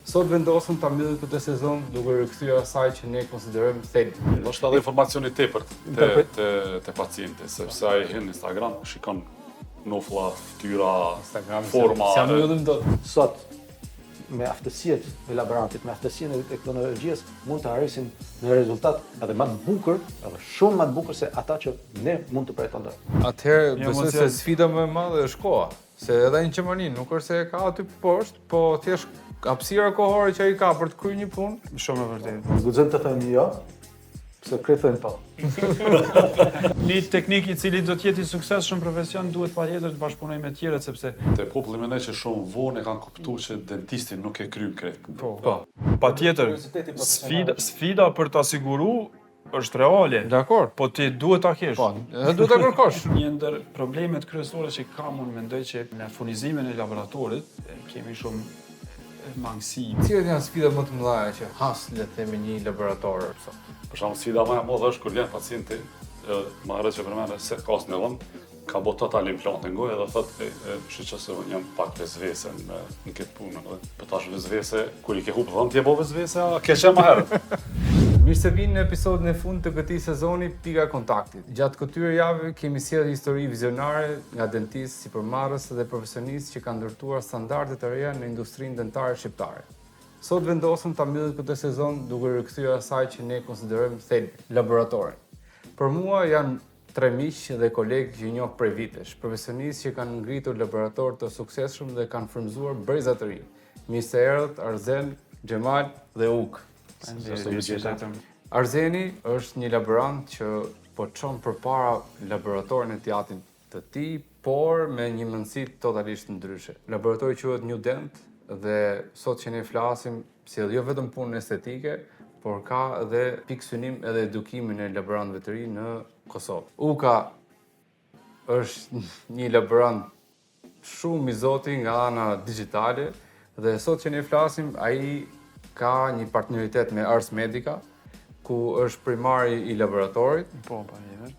Sot vendosëm ta mbyllim këtë sezon duke rikthyer asaj që ne konsiderojmë thelb. Është edhe informacioni tepër te pacienti, sepse ai hyn në Instagram, shikon noflla, fytyra, forma. Si mbyllim dot. Sot me aftësitë e laborantit, me aftësinë e teknologjisë mund të arrisin në rezultat edhe më të bukur, edhe shumë më të bukur se ata që ne mund të pretendojmë. Atëherë besoj se sfida më e madhe është koha, se edhe në Gjermani nuk është se e ka aty poshtë, po thjesht hapësira kohore që ai ka për të kryer një punë. Shumë e vërtetë. Guxon të themi jo, pse krethojnë po. Një teknik I cili do të jetë I suksesshëm profesion duhet patjetër të bashkëpunojë me të tjerët sepse Te populli mendoj që shumë vonë e kanë kuptuar që dentisti nuk e kryen krejt. po. Patjetër sfida për ta siguruar është reale. Dakor. Po ti duhet ta kesh. Po, edhe duhet ta kërkosh. Një ndër problemet kryesore që kam unë mendoj që në furnizimin e laboratorit kemi shumë mangësi. Cilat janë sfidat më të mëdha që has le të themi një laborator sot? Për shembull, sfida më e madhe është kur vjen pacienti, më harret që përmendë se ka në dhëm, ka bë total implantin gojë dhe thotë, shiqë se jam pak vezvese në këtë punë, po tash vezvese, kur I ke humbë dhëm ti e bë vezvese, a ke qenë më herët. Mirë se vini në episodin e fundit të këtij sezoni Pika e Kontaktit. Gjatë këtyre javëve kemi sjellë histori vizionare nga dentistë, sipërmarrës dhe profesionistë që kanë ndërtuar standarde të reja në industrinë dentare shqiptare. Sot vendosëm ta mbyllim këtë sezon duke rikthyer asaj që ne konsiderojmë thelb, laboratorin. Për mua janë tre miq dhe kolegë që njoh prej vitesh, profesionistë që kanë ngritur laborator të suksesshëm dhe kanë frymëzuar breza të ri. Mirë se erdhët Arzen, Xhemal dhe Uk. Arzeni është një laborant që po çon përpara laboratorin e teatrit të tij, por me një mendësi totalisht ndryshe. Laboratori quhet New Dent dhe sot që ne flasim sjell jo vetëm punën estetike, por ka edhe pikë synim edhe edukimin e laborantëve të ri në Kosovë. Uka është një laborant shumë I zoti nga ana digjitale dhe sot që ne flasim ai ka një partneritet me Ars Medica, ku është primari I laboratorit. Po, patjetër.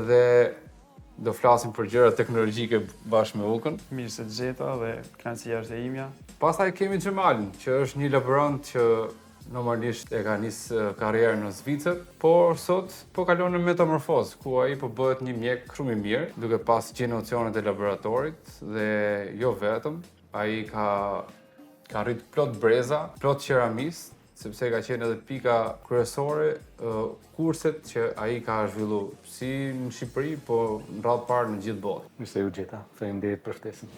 Dhe do flasim për gjëra teknologjike bashkë me Ukën. Mirë se të gjeta dhe kënaqësia është e imja. Pastaj kemi Xhemalin, që është një laborant që normalisht e ka nisë karrierën në Zvicër, por sot po kalon në metamorfozë, ku ai po bëhet një mjek shumë I mirë, duke pas gjetur nocionet e laboratorit dhe jo vetëm, ai ka rrit plot breza, plot qeramis, sepse ka qenë edhe pika kryesore kurset që ai ka zhvilluar si në Shqipëri, po në radhë parë në gjithë botën. Mirë se u gjeta. Faleminderit për ftesën.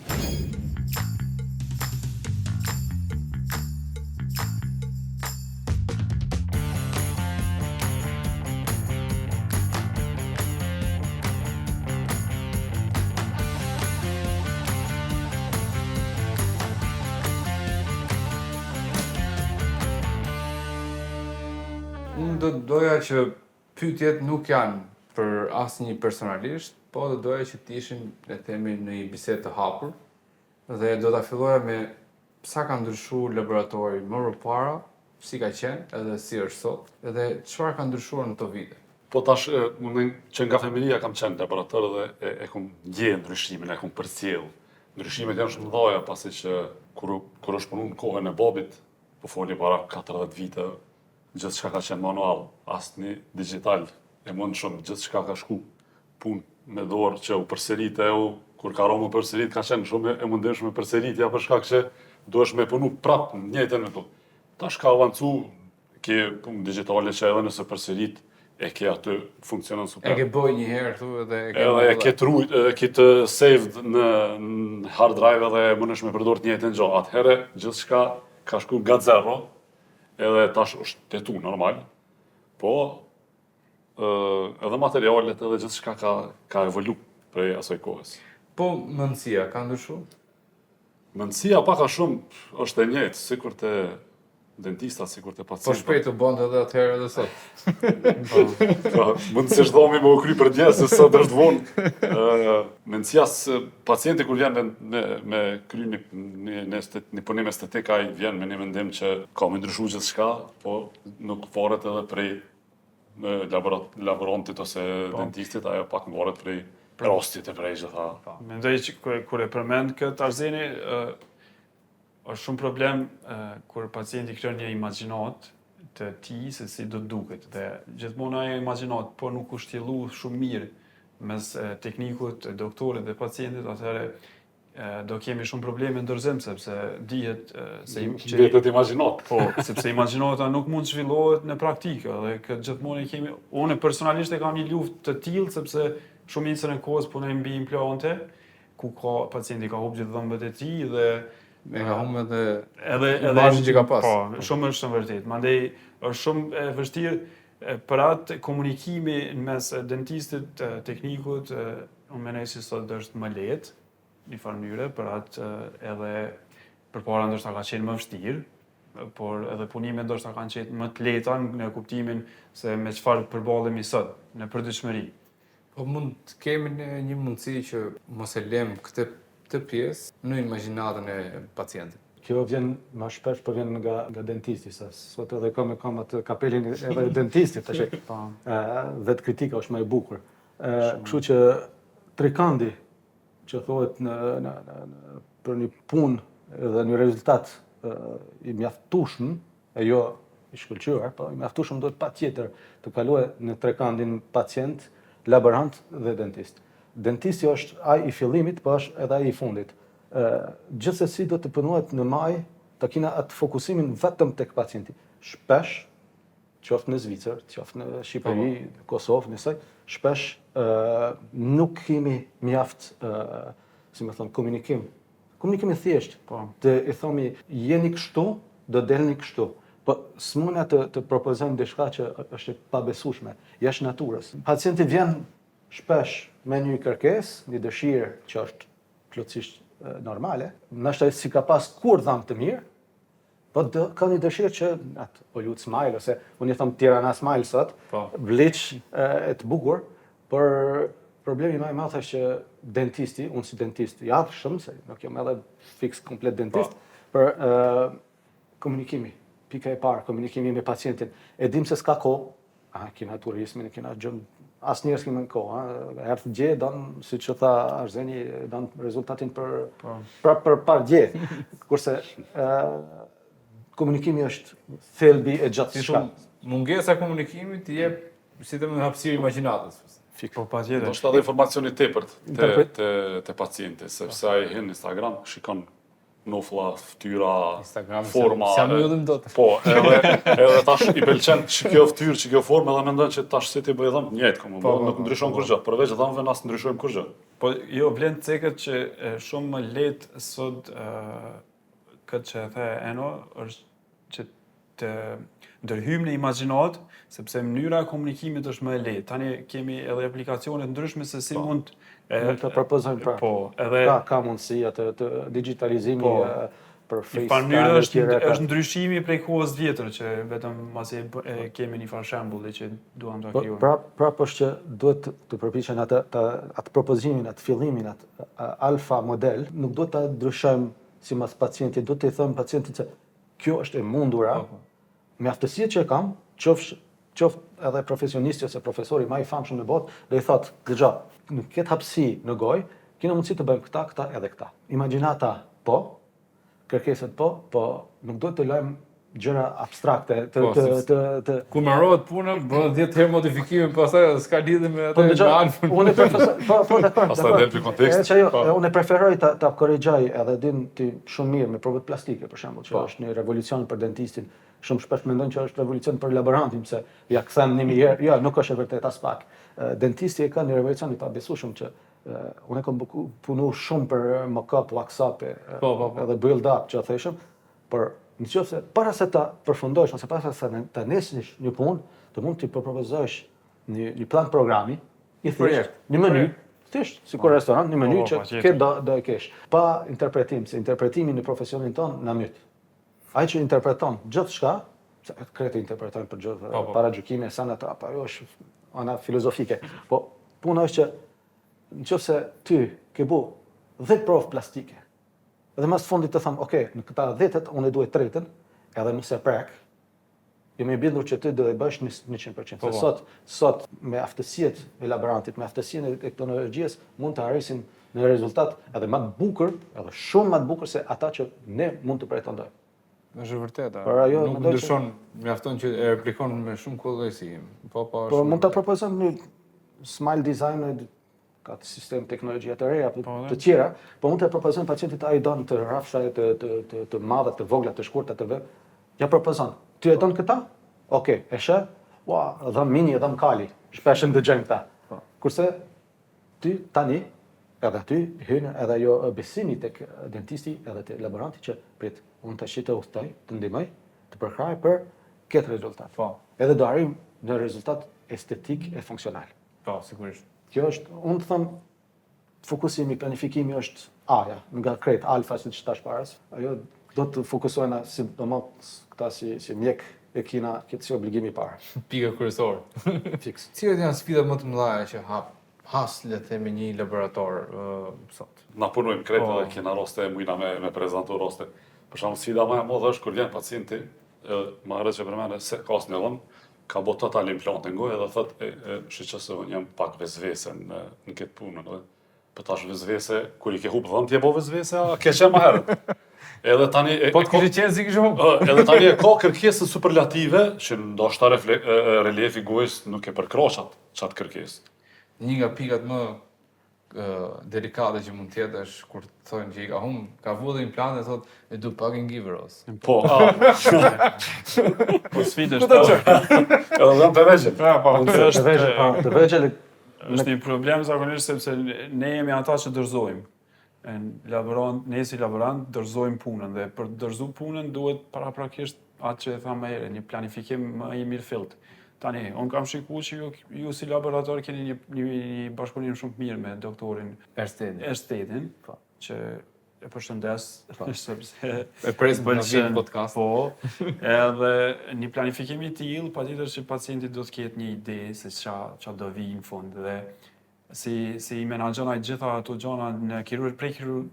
Unë do doja që pyetjet nuk janë për asnjë personalisht, po do doja që të ishin, le të themi, në një bisedë të hapur dhe do ta filloja me sa ka ndryshuar laboratori më përpara, si ka qenë edhe si është sot, edhe çfarë ka ndryshuar në këto vite. Po tash, unë që nga familjia kam qenë laborator dhe e kam gjetur ndryshimin, e kam përcjell. Ndryshimet janë shumë mëdha pasi që kur është punu në kohën e babit, po foli para 40 vite, gjithçka ka qenë manual, asnjë digital. E mund shumë, gjithçka ka shku punë me dorë që u përsërit kur ka rromë përsërit ka qenë shumë e mundshme përsëritja për shkak që duhesh me punu prapë në njëjtën me to. Tash ka avancu, ke punë digjitale që edhe nëse përsërit e ke aty funksionon super. E ke bëj një herë këtu edhe e ke trujt, ke të saved në hard drive edhe mundesh me përdor të njëjtën gjë. Atëherë gjithçka ka shku nga zero, edhe tash është tetu normal. Po edhe materialet edhe gjithçka ka evolu prej asaj kohës. Po mendësia ka ndryshuar? Mendësia pak a shumë është e njëjtë, sikur të dentista, sikur të pacientit. Po shpejt u bën edhe atëherë edhe sot. Mund të vdhomi me u kry për dje, se sot është vonë. Mendësia se pacienti kur vjen me kry një punim estetik, ai vjen me një mendim që ka më ndryshuar gjithçka, po nuk varet edhe prej laborantit ose dentistit, ajo pak varet prej rastit e prej gjitha. Mendoj që kur e përmend këtë Arzeni, është shumë problem kur pacienti krijon një imagjinat të tij se si do të duket dhe gjithmonë ajo imagjinat po nuk u shtjellu shumë mirë mes teknikut, doktorit dhe pacientit, atëherë do kemi shumë probleme ndërzim sepse dihet se Vetë imagjinat. po, sepse imagjinata nuk mund të zhvillohet në praktikë dhe këtë gjithmonë e kemi. Unë personalisht e kam një luftë të tillë sepse shumicën e kohës punoj mbi implante, ku pacienti ka humbur gjithë dhëmbët e tij dhe E ka humbur edhe edhe imazhin që ka pas. Po, shumë është e vërtetë. Mandej është shumë e vështirë për atë komunikimi mes dentistit, teknikut, unë mendoj se sot është më lehtë në farë mënyre, për atë edhe përpara ndoshta ka qenë më vështirë, por edhe punimet ndoshta kanë qenë më të lehta në kuptimin se me çfarë përballemi sot në përditshmëri. Po mund të kemi një mundësi që mos e lëm këtë pjesë në imagjinatën e pacientit. Kjo vjen më shpesh po vjen nga dentisti, sa sot edhe kam atë kapelin edhe dentistit tash. Vetë kritika është më e bukur. Kështu që trikandi që thuhet për një punë dhe një rezultat i mjaftueshëm, e jo i shkëlqyer, po i mjaftueshëm duhet patjetër të kaluar në trekandin pacient, laborant dhe dentist. Dentisti është ai i fillimit, po është edhe ai i fundit. Gjithsesi do të punohet në maj të kina atë fokusimin vetëm tek pacienti. Shpesh, qoftë në Zvicër, qoftë në Shqipëri, Kosovë, nësaj, shpesh nuk kemi mjaft, si më thonë, komunikim. Komunikim i thjesht. Të i thomi, jeni kështu, do delni kështu. Po s'muna të propozojmë diçka që është e pabesueshme, jashtë natyrës. Pacienti vjen shpesh me një kërkesë, një dëshirë që është plotësisht normale, nështë si ka pas kur dhamë të mirë, po ka një dëshirë që atë Hollywood Smile, ose unë i thëmë Tirana Smile sot, bliq e të bukur, por problemi më i madh është që dentisti, unë si dentist javshëm, se nuk jam edhe fix komplet dentist, për komunikimi, pika e parë, komunikimi me pacientin. E dim se s'ka kohë, kina turizmin, kina gjëmë, asë njërës kime në kohë, herë të gje, danë, si që tha Arzeni, danë rezultatin për par gje. Kurse komunikimi është thelbi e gjatë shka. Mungesa komunikimit i jep, si të më hapësirë imagjinatës. Po patjetër. Do shta dhe informacioni tepërt te pacienti, sepse ai hin Instagram, shikon nofla, fytyra, forma. S'jam yllim dot. Po, edhe tash i pëlqen që kjo fytyrë, që kjo formë, edhe mendon që tash si ti bëj dhëm, njëjtë komo, nuk ndryshon kurrë, përveç dhëmve as ndryshojmë kurrë. Po jo, vlen të cekët që shumë më lehtë sot këtë që e the Eno është që të ndërhyjmë në imagjinat, sepse mënyra e komunikimit është më e lehtë. Tani kemi edhe aplikacione ndryshme se si mund të propozojmë pra. Po, edhe ka mundësi atë të digitalizimi për FaceTime. Në mënyrë është ndryshimi prej kohës vjetër që vetëm masi kemi një farë shembulli që duam ta krijojmë. Prapë është që duhet të përpiqen atë propozimin, atë fillimin, atë alfa model, nuk duhet ta ndryshojmë sipas pacientit, duhet të i them pacientit se kjo është e mundura. Me aftësitë që kam, qoftë edhe profesionisti ose profesori më i famshëm në botë, dhe i thotë, dëgjoj, në këtë hapësi në gojë, kena mundësi të bëjmë këta edhe këta. Imagjinata po, kërkesat po nuk duhet të lajmë gjëra abstrakte të ku mbarohet puna, bëhet 10 herë modifikime, pastaj s'ka lidhje me atë me alfën. Unë dakord. Pastaj del në kontekst. Unë preferoj ta korrigjoj edhe din ti shumë mirë me provat plastike për shembull, që është një revolucion për dentistin. Shumë shpesh mendojnë që është revolucion për laborantin, se ja kthem 1000 herë. Jo, nuk është e vërtetë as pak. Dentisti e ka një revolucion i pabesueshëm që unë kam punu shumë për mock-up, wax-up, edhe build-up që thëshëm, por nëse para se ta përfundosh ose para se ta nisësh një punë, të mund të propozosh një plan programi, i thjesht, një menu, thjesht, sikur restoran, një menu që ke do e kesh, pa interpretim, se interpretimi në profesionin ton na myt. Ai që interpreton gjithçka, se kretë interpretojnë për gjithë para gjykime, sanata, ajo është ana filozofike. Po puna është që nëse ty ke bu 10 provë plastike, edhe mas fundit të them, okay, në këta 10 unë duhet tretën, edhe nëse prek, jemi bindur që ty do e bësh 100%. Sot me aftësitë e laborantit, me aftësinë e teknologjisë mund të arrisin në rezultat edhe më të bukur, edhe shumë më të bukur se ata që ne mund të pretendojmë. Është vërtet. Por ajo Nuk mendoj që- ndryshon, mjafton që e replikon me shumë kollësi. Po, Po është mund ta vërtet. propozojmë një smile design, ka të sistem teknologjia të reja, Po, të tjera, po mund të propozojmë pacientit ai don të rafsha të madhe, të vogla, të shkurta, të vë. Ja propozon. Ty e don këta? Okej, e sheh? Ua, dhëm mini, dhëm kali. Shpesh e ndëgjojmë këta. Kurse ty tani edhe ty hyn edhe ajo besimi tek dentisti edhe te laboranti që prit, unë tash të udhtoj, të ndihmoj, të përkraj për këtë rezultat. Po, Edhe do arrim në rezultat estetik e funksional. po, sigurisht. Kjo është, unë të thëmë, fokusimi, planifikimi është A-ja, nga krejt alfa, si që tash paras. Ajo do të fokusohena, si do më këta si mjek e kina, këtë si obligimi parë. Pika kryesore. Fiks. Cilat janë sfidat më të mëdha që has le të themi një laborator sot? Na punojmë krejt Po. edhe kena raste mujna me prezantu raste. Për shembull, sfida më e madhe është kur vjen pacienti, më herët që përmende se ka asnjë dhëm, ka bërë total implant në gojë dhe thotë shiqë se unë jam pak vezvese në këtë punë. Edhe. Po tash vezvese, kur i ke hup dhëm, ti e bo vezvese, a ke qenë më herët. Edhe tani Po të kishë qenë si kishë hup? Edhe tani e ka kërkesën superlative që ndoshta reliefi gojës nuk e përkroshat çat kërkesë. Një nga pikat më delikate që mund tjetë është kur të thonë që i ka humë, ka vu dhe implant e thotë, e du fucking give us. Po, Po sfidë është edhe dhëm të vegjël. Të vegjel, është një problem zakonisht sepse ne jemi ata që dorëzojmë. Ne si laborant dorëzojmë punën dhe për të dorëzuar punën duhet paraprakisht atë që e thamë më herët, një planifikim më i mirë fillt. Tani, unë kam shikuar që ju si laborator keni një bashkëpunim shumë të mirë me doktorin Erstedin, që e përshëndes, sepse E presim në vjetë podcast. Po, edhe një planifikim i tillë, patjetër që pacienti do të ketë një ide se ç'a do vi në fund dhe si i menaxhon ai gjitha ato gjëra në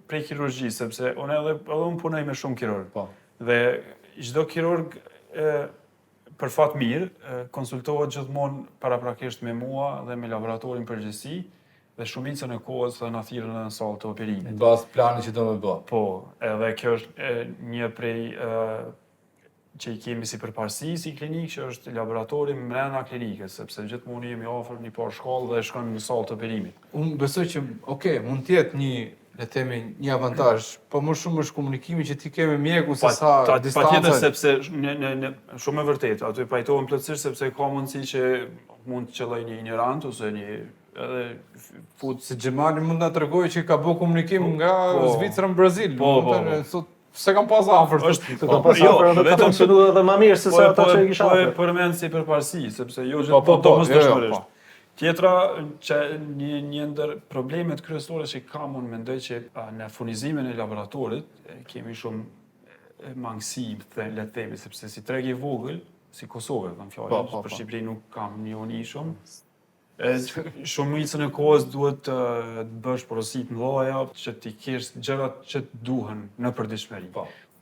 prej kirurgji, sepse unë edhe unë punoj me shumë kirurg. Po. Dhe çdo kirurg për fat mirë konsultohet gjithmonë paraprakisht me mua dhe me laboratorin përgjithësi dhe shumicën e kohës dhe na thirrën në sallë të operimit. Në bazë planit që do me bë. Po, edhe kjo është një prej që i kemi si përparësi si klinikë, që është laboratori brenda klinikës, sepse gjithmonë jemi afër një parë shkallë dhe shkojmë në sallë të operimit. Unë besoj që, mund tjetë le themi, një avantazh, po më shumë është komunikimi që ti ke me mjeku se sa distanca. Patjetër sepse shumë e vërtet, aty pajtohem plotësisht sepse ka mundësi që mund të qelloj një ignorant ose edhe Se Gjemali mund na tregoj që ka bë komunikim nga Zvicra në Brazil. Po. Se kam pas afër. të kam pas afër edhe ka funksionuar edhe më mirë se sa ata që i kisha afër. Po përmend si përparësi, sepse jo Po, gjithmonë domosdoshmërisht. jo. Tjetra, që një ndër problemet kryesore që kam unë mendoj që në furnizimin e laboratorit kemi shumë mangësi, le të themi, sepse si treg i vogël, si Kosovë, kam fjalën, për Shqipërinë nuk kam një uni shumë. Shumicën e kohës duhet të bësh porosit në mëdha që ti kesh gjërat që të duhen në përditshmëri.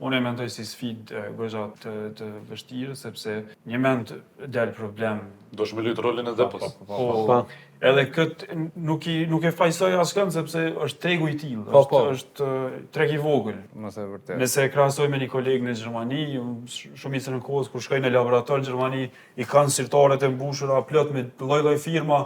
Unë e mendoj si sfidë goxha të vështirë, sepse një mend del problem. Do shme lytë rolin e depos. Po, edhe këtë nuk e fajsoj askënd, sepse është tregu i tillë, është treg i vogël. Nëse vërtet. Nëse e krahasoj me një kolegë në Gjermani, shumicën e kohës kur shkoj në laborator në Gjermani, i kanë sirtaret e mbushura plot me lloj-lloj firma.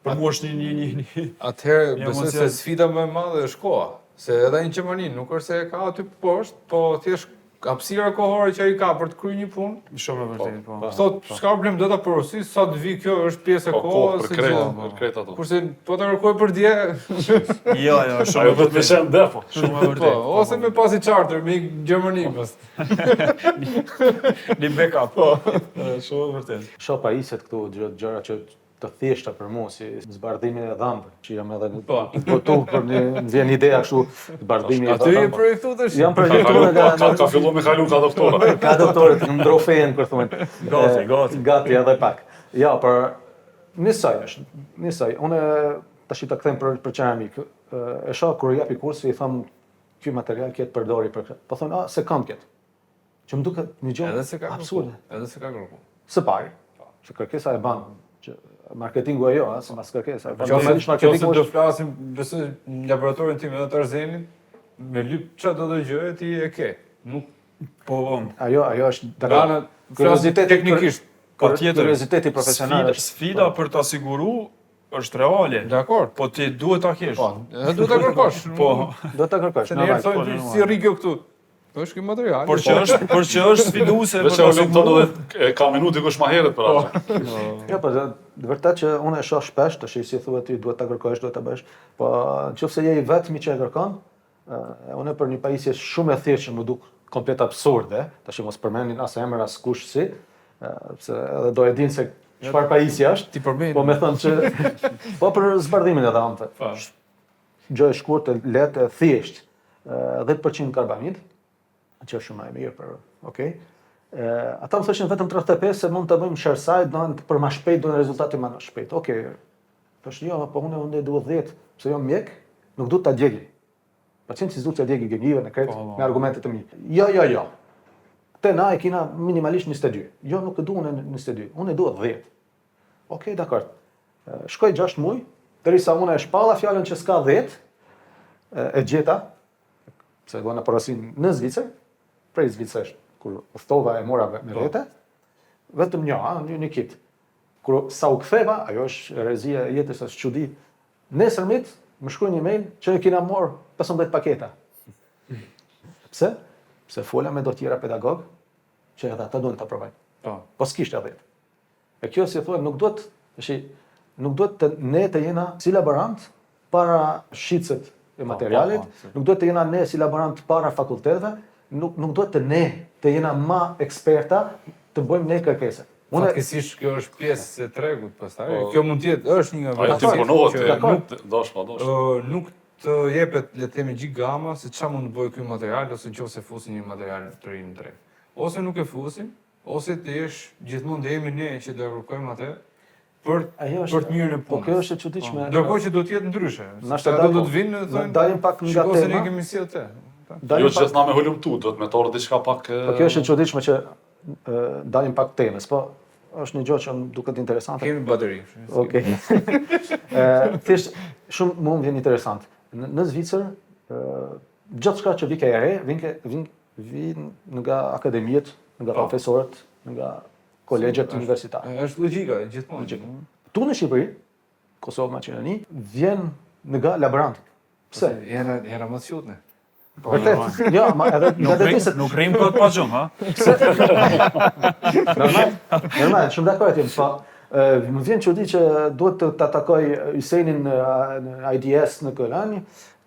Për mua është një Atëherë besoj se sfida më e madhe është koha. Se edhe në Gjermani nuk është se e ka aty poshtë, po thjesht hapësira kohore që ai ka për të kryer një punë. Shumë e vërtetë, po. Thot, s'ka problem, do ta porosis, sa të vi kjo është pjesë e kohës. Për krejt ato. Kurse po të kërkoj për dje. Jo, shumë e vërtetë. Me shenë depo. Shumë e vërtetë. Ose me pasi charter, me Gjermani pas. Një backup. Shumë e vërtetë. Shoh pajisjet këtu gjëra që të thjeshta për mua si zbardhimin e dhëmbëve, që jam edhe në botu për një vjen ideja kështu zbardhimi e dhëmbëve. Aty je projektuar tash. Jam projektuar ka filluar me kalu ka doktora. Ka doktorët në ndrofen kur thonë. Gati edhe pak. Ja, por nisoj. Unë tash ta kthem për qeramik. E shoh kur japi kursi i them ky material që të përdori për këtë. Po thonë, se kam këtë. Që më duket një gjë absurde. Edhe se ka kërkuar. Së pari, që kërkesa e ban që marketingu e jo, se mas kërkesa. Nëse Marketingu do është flasim, besoj në laboratorin tim edhe Tarzenin, me lyp çfarë do të gjë ti e ke. Nuk Po, ajo është Rana, flasim teknikisht. patjetër. Kurioziteti profesional është. Sfida për ta siguru është reale. Dakor. Po ti duhet ta kesh. Po, edhe duhet ta kërkosh. Po, Do ta kërkosh. Se njerëz normal. thonë si rri kjo këtu. Po është ky material. por që është sfiduese Veç për ta e tonë siguru. edhe ka minuti kush ma herët për atë. Jo, po vërtet që unë e shoh shpesh, tash si thuhet ti duhet ta kërkosh, duhet ta bësh. Po nëse je i vetmi që e kërkon, unë për një pajisje shumë e thjeshtë që më duk komplet absurde, tash mos përmendin as emër as kush si, pse edhe do e din se çfarë pajisje është. Ti përmend. Po me thënë që po për zbardhimin edhe ante. Gjë e shkurtë, lehtë, e thjeshtë. 10% karbamid, që është shumë më e mirë për, okay. Ata më thoshin vetëm 35 se mund të bëjmë shërsaj, do për më shpejt, do në rezultate më shpejt. Okej. Tash jo, po unë dua 10, pse jo mjek, nuk du ta djegi. Pacienti s'du të djegi gënjive në kret me argumente të mia. Jo. Te na e kina minimalisht 22. Jo, nuk e dua unë 22. Unë e dua 10. Okej, dakord. Shkoj 6 muaj, derisa unë e shpalla fjalën që s'ka 10, e gjeta, se do në porosin në Zvicër, prej Zvicrësh, kur udhtova e mora me vete, vetëm një kit. Kur sa u ktheva, ajo është erezia e jetës, është çudi. Nesërmit më shkruaj një mail që e kina marr 15 paketa. Pse? Pse fola me do tjera pedagog që edhe ata duhen ta provojnë. Po s'kishte 10. E kjo si thuhet nuk duhet të ne të jena si laborant para shitset e materialit, nuk duhet të jena ne si laborant para fakulteteve, nuk duhet të ne të jena ma eksperta të bëjmë ne kërkese. Fatkesisht kjo është pjesë e tregut pastaj. Kjo mund të jetë është një nga Ajo ti punohet, dosh pa dosh. Nuk të jepet le të themi gjithë gama se çfarë mund të bëjë ky material ose nëse fusin një material të ri në treg. Ose nuk e fusin, ose të jesh gjithmonë të jemi ne që do kërkojmë atë për të mirën e punës. Po kjo është e çuditshme. Ndërkohë që do të jetë ndryshe. Nashta do të vinë thonë dalim pak nga tema. Ose ne kemi sjell të. Jo gjithna me hulumtu, do të me torë diçka pak. Po kjo është e çuditshme që dalim pak temës, po është një gjë që më duket interesante. Kemi bateri. Okej. Thjesht shumë më vjen interesant. Në Zvicër gjithçka që vike e re, vin nga akademiet, nga profesorët, nga kolegjet universitare. Është logjika gjithmonë. Tu në Shqipëri, Kosovë, Maqedoni, vjen nga laboranti. Pse? Jena më të qutne. Vërtet. Jo, ma edhe Nuk rrim kot pa xhum, ha? Normal, shumë dakord jam, po më vjen çudi që duhet të takoj Hyseinin në IDS në Kolani,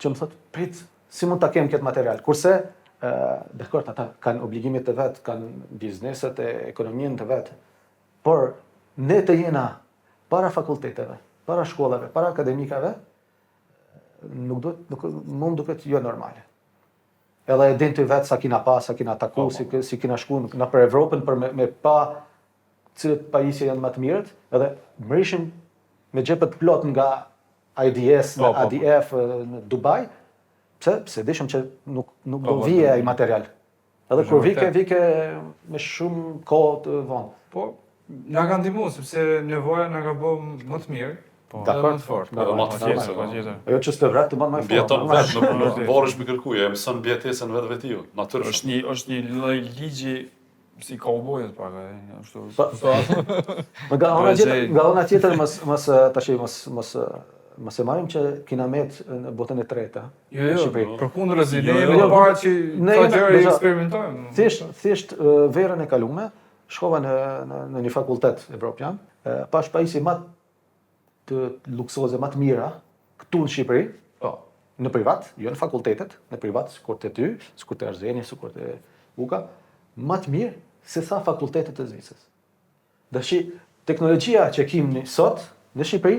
që më thotë, prit, si mund ta kem këtë material? Kurse dakord, ata kanë obligimet e vet, kanë bizneset e ekonominë të vet. Por ne të jena para fakulteteve, para shkollave, para akademikave, mund duket jo normale. Edhe e din të vetë sa kina pa, sa kina taku, si kina shku në për Evropën për me pa cilët pajisje janë më të mirët, edhe mërishim me gjepet plot nga IDS, nga ADF në Dubai, pse dishëm që nuk do vije ai material. Edhe kur vike me shumë kohë të vonë. Po, na ka ndihmuar sepse nevoja na ka bërë më të mirë. Dakor, Edhe ma të fjetë. ajo që s'të vret të bën më fort. Bjeton vetë, nuk varesh me kërkuja, e mëson bjetesën vetë natyrisht. Është një lloj ligji si kaubojët pak, ashtu. Nga ona tjetër mos e marrim që kina met në botën e tretë. Jo, përkundër ne jemi para që këto gjëra eksperimentojmë. Thjesht verën e kalume, shkova në një fakultet evropian, pash pajisje më të luksoze, më të mira këtu në Shqipëri, në privat, jo në fakultetet, në privat, sikur të ty, sikur të Arzeni, sikur të Buka, më të mirë se sa fakultetet e Zvicrës. Dashi teknologjia që kemi sot në Shqipëri,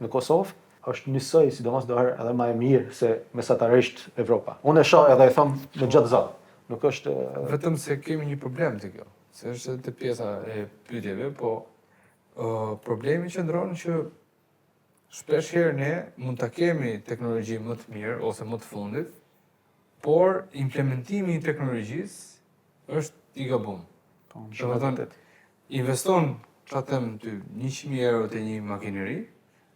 në Kosovë, është njësoj, sidomos do herë edhe më e mirë se mesatarisht Evropa. Unë e shoh edhe e them me gjatë zot. Nuk është vetëm se kemi një problem te kjo. Se është te pjesa e pyetjeve, po problemi qëndron që shpesh herë ne mund ta kemi teknologji më të mirë ose më të fundit, por implementimi i teknologjisë është i gabum. Domethënë investon ç'a them ty, 100.000 euro te një makineri,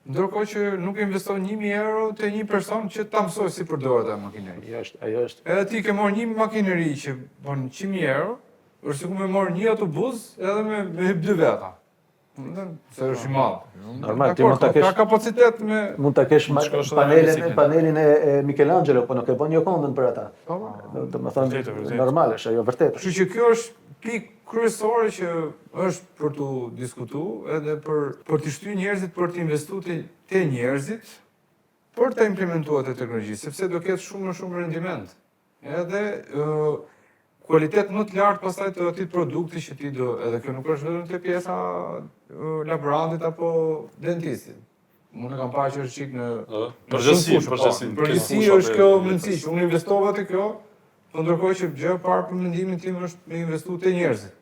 ndërkohë që nuk investon 1.000 euro te një person që ta mësoj si përdoret ajo makineri. Ajo është. Edhe ti ke marrë një makineri që bën 100.000 euro, është sikur me marrë një autobus edhe me hyp 2 veta. Se është i madh. Normal, ti mund ta kesh. Ka kapacitet me Mund ta kesh panelin e Michelangelo, po nuk e bën Jokondën për ata. Domethënë normal është, ajo vërtet. Kështu që kjo është pikë kryesore që është për tu diskutuar edhe për të shtyrë njerëzit për të investuar te njerëzit për të implementuar te teknologji, sepse do ketë shumë më shumë rendiment. Edhe kualitet më të lartë pastaj të atij produkti që ti do, edhe kjo nuk është vetëm te pjesa laborantit apo dentistit. Unë kam parë që është çik në përgjithësi është kjo mundësi që unë investova te kjo, po ndërkohë që gjë e parë për mendimin tim është me investuar te njerëzit.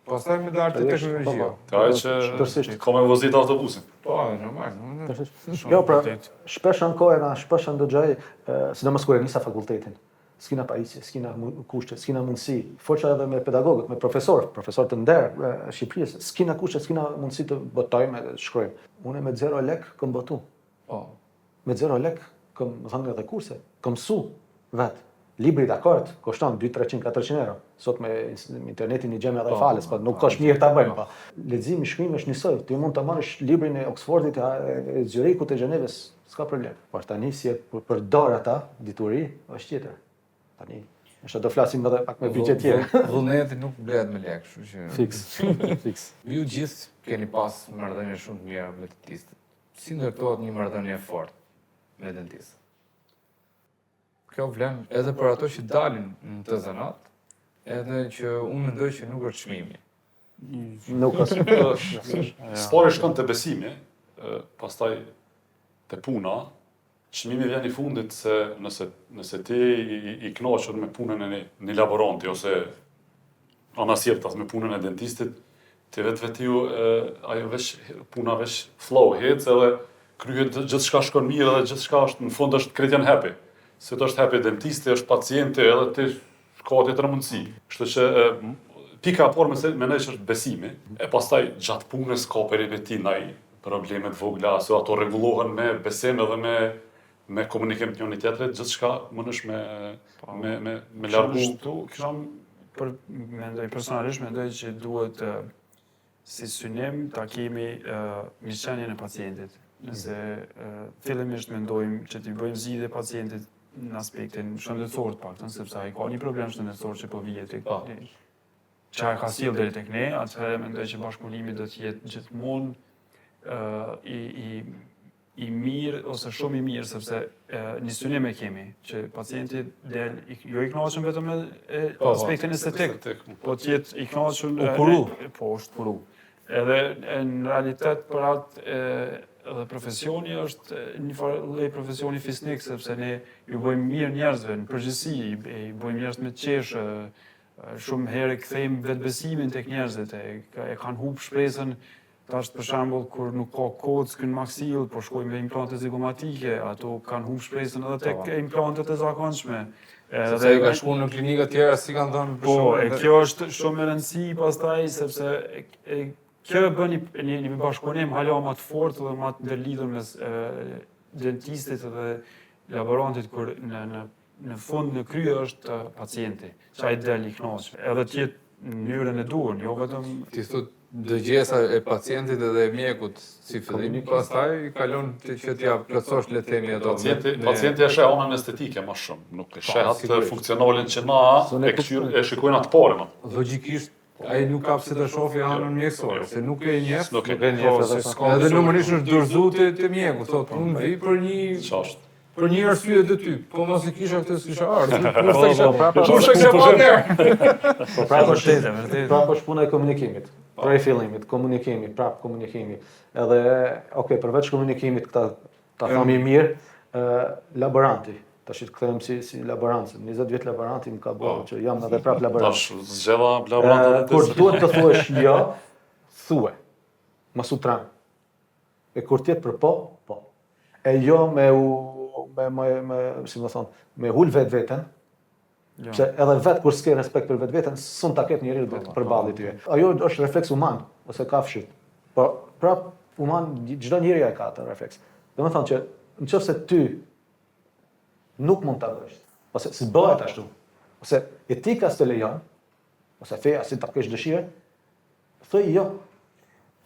Pastaj me dalë te teknologjia. Ka që ka me vozit autobusin. Po, normal. Jo, pra, shpesh ankohena, shpesh ndëgjoj, sidomos kur e nisa fakultetin. S'kina pajisje, s'kina kushte, s'kina mundësi. Foqa edhe me pedagogët, me profesor të nderë Shqipërisë, s'kina kushte, s'kina mundësi të botojmë edhe të shkrojmë. Unë me 0 lek këm botu. Me 0 lek këm dhënë edhe kurse, këm mësu vetë. Libri dakord, kushton 200, 300, 400 euro. Sot me internetin i gjemi edhe fales, po nuk është mirë ta bëjmë. Leximi, shkrimi është njësoj. Ti mund ta marrësh librin e Oxfordit, e Zurikut, e Gjenevës, s'ka problem. Por tani si e përdor ata dituri, është tjetër. Tani, është do flasim edhe pak me bigje tjerë. Vullneti nuk blehet me lek, kështu që Fiks. Ju gjithë keni pas marrëdhënie shumë të mira me dentistët. Si ndërtohet një marrëdhënie e fortë me dentistët? Kjo vlen edhe për ato që dalin në të zanat, edhe që unë mendoj që nuk është çmimi. Nuk është. Spori shkon te besimi, pastaj te puna. Çmimi vjen i fundit se nëse ti i kënaqur me punën e një laboranti ose anasjeptas me punën e dentistit, ti vetiu ajo puna veç flow hec edhe kryhet gjithçka shkon mirë edhe gjithçka është në fund është krejt janë happy. Se të është happy dentisti, është pacienti edhe ti ka tjetër mundësi. Kështu që pika e parë mendoj që është besimi, e pastaj gjatë punës ka periudhë ndaj probleme të vogla, se ato rregullohen me besim edhe me komunikim të njëri tjetrit, gjithçka mundesh me largu. Personalisht mendoj që duhet si synim ta kemi mirëqenien e pacientit. Nëse fillimisht mendojmë që t'i bëjmë zgjidhje pacientit në aspektin shëndetësor të paktën, sepse ai ka një problem shëndetësor që po vije tek çka ka sjell deri tek ne, atëherë mendoj që bashkëpunimi do të jetë gjithmonë i mirë ose shumë i mirë, sepse një synim e kemi që pacienti del jo i kënaqur vetëm me aspektin estetik, po të jetë i kënaqur po është puru. Edhe në realitet për atë edhe profesioni është një lloj profesioni fisnik, sepse ne ju bëjmë mirë njerëzve në përgjithësi, i bëjmë njerëz me qeshë, shumë herë kthejmë vetbesimin tek njerëzit, e kanë humbur shpresën. Tash për shembull kur nuk ka kockë në maksill, po shkojmë me implante zigomatike, ato kanë humbur shpresën edhe tek implantet e zakonshme. Sepse ai ka shkuar në klinika të tjera si kanë thënë. Po, kjo është shumë e rëndësishme pastaj sepse kjo bën një bashkëpunim hala më të fortë dhe më të ndërlidhur mes dentistit dhe laborantit kur në fund në krye është pacienti, që ai del i kënaqur. Edhe të jetë në mënyrën e duhur, jo vetëm ti thot dëgjesa e pacientit edhe e mjekut si fillim, pastaj kalon që t'ja plotësosh le të themi ato. Pacienti e sheh anën estetike më shumë, nuk e sheh atë funksionalin që na e shikojnë atë parë më. Logjikisht ai nuk ka pse të shohë anën mjekësore, se nuk e njeh. Nuk e njeh. Edhe numërisht është dorëzuar te mjeku, thotë unë vi për një çast. Për një arsye të ty, po mos e kisha këtë s'kisha ardhur. Kush e kisha bërë? Po prapë është puna e komunikimit. Prej fillimit, komunikimi, prapë komunikimi. Edhe, përveç komunikimit, ta thami mirë, laboranti. Tash të kthejmë si laborancë. 20 vjet laboranti më ka bërë që jam edhe prapë laborant. Tash zgjella laborantë. Kur duhet të thuash jo, thuaj. Mos u tran. E kur tjetë për po. E jo me hul vetveten. Se edhe vetë kur s'ke respekt për vetveten, s'un ta ket njeriu do të përballet tyje. Ajo është refleks human ose kafshit. Po, prap, çdo njeri ka atë refleks. Domethënë që nëse ty nuk mund ta bësh, ose si bëhet ashtu, ose etika s'të lejon, ose feja si ta kesh dëshirë, thuaj jo.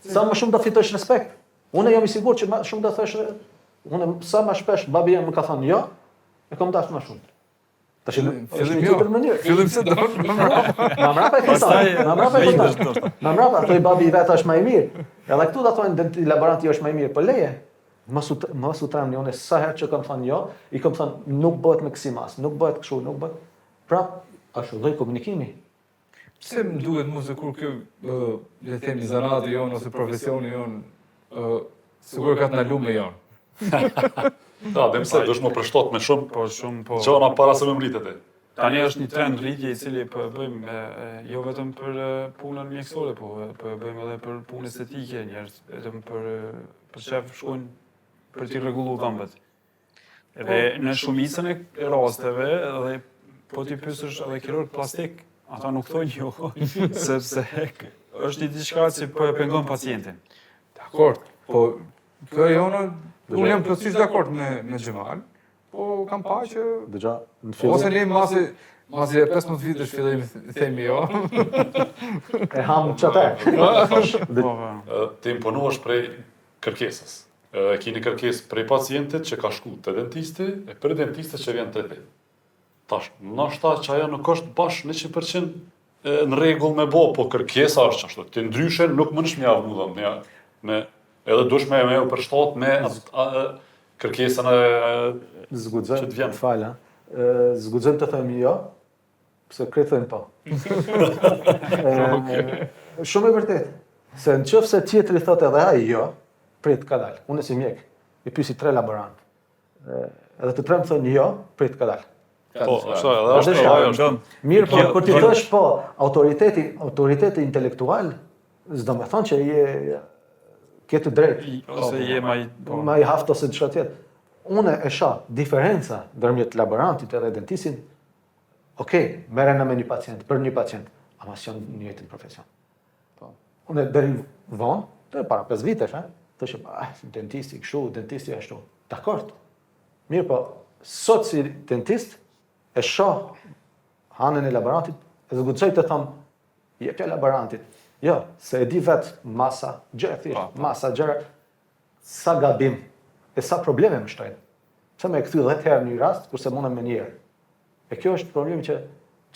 Sa më shumë do fitosh respekt. Unë jam i sigurt që më shumë do thosh, unë sa më shpesh babi jam më ka thënë jo, e kam dashur më shumë. Tash Fillim jo. Fillim se do. Ma mrapa e kësaj. Ma mrapa thoi babi i vet është më i mirë. Edhe këtu do thonë laboranti është më i mirë, po leje. Mos u tremni, unë sa herë që kam thënë jo, i kam thënë nuk bëhet me kësi mas, nuk bëhet kështu, nuk bëhet. Prap, është lloj komunikimi. Pse më duhet mu se kur kjo, le të themi, zanati jonë ose profesioni jonë, sigur ka të na lume jonë. Da, dhe mëse, dush më përshtot me shumë Po shumë po. qona para se më mritet e. Tani është një trend rritje i cili po e bëjmë jo vetëm për punën mjekësore, po e bëjmë edhe për punë estetike, njerëz vetëm për shef shkojnë për t'i rregullu dhëmbët. Edhe në shumicën e rasteve edhe po ti pyesësh edhe kirurg plastik, ata nuk thonë jo, sepse është një diçka që po e pengon pacientin. Dakor, po kjo e jonë, unë jam plotësisht dakord me Xhemal, po kam pa që Dëgja, në ose fillim ne masi e 15 vitesh fillojmë themi jo. e ham çatë. Po, Të imponuash prej kërkesës. Keni kërkesë prej pacientit që ka shku te dentisti e për dentistit që vjen te ti. Tash, ndoshta që ajo nuk është bash 100% në rregull me bo, po kërkesa është ashtu. Ti ndryshe nuk mënesh mjaft mu dhëmë, me edhe dush me u përshtat me kërkesën e Zguxojmë që të vjen. Fala. Zguxojmë të themi jo, pse kretë thënë po. Shumë e vërtet. Se në qëfë se tjetëri thotë edhe ai jo, prit ka dalë. Unë si mjek, i pyesi 3 laborant. Edhe të tremë thënë jo, prit ka dalë. Po, ashtu edhe është shka, ajo është. Mirë, po, kur ti thosh po, autoriteti intelektual, s'do me thonë që ke të drejtë. ose je Ma i haft ose diçka tjetër. Unë e shoh diferenca ndërmjet laborantit edhe dentistin. Okej, merren me një pacient, për një pacient, ama s'janë në njëjtin profesion. Po. Unë deri vonë, të para 5 vitesh, thoshim, dentisti kështu, dentisti ashtu. Dakor. Mirë, po sot si dentist e shoh hanën e laborantit, e zguxoj të them, jepja laborantit. Jo, se e di vetë masa, gjëra thjesht, masa, gjëra, sa gabim, e sa probleme më shtojnë. Pse me kthy 10 herë në një rast, kurse mundem me një herë. E kjo është problemi që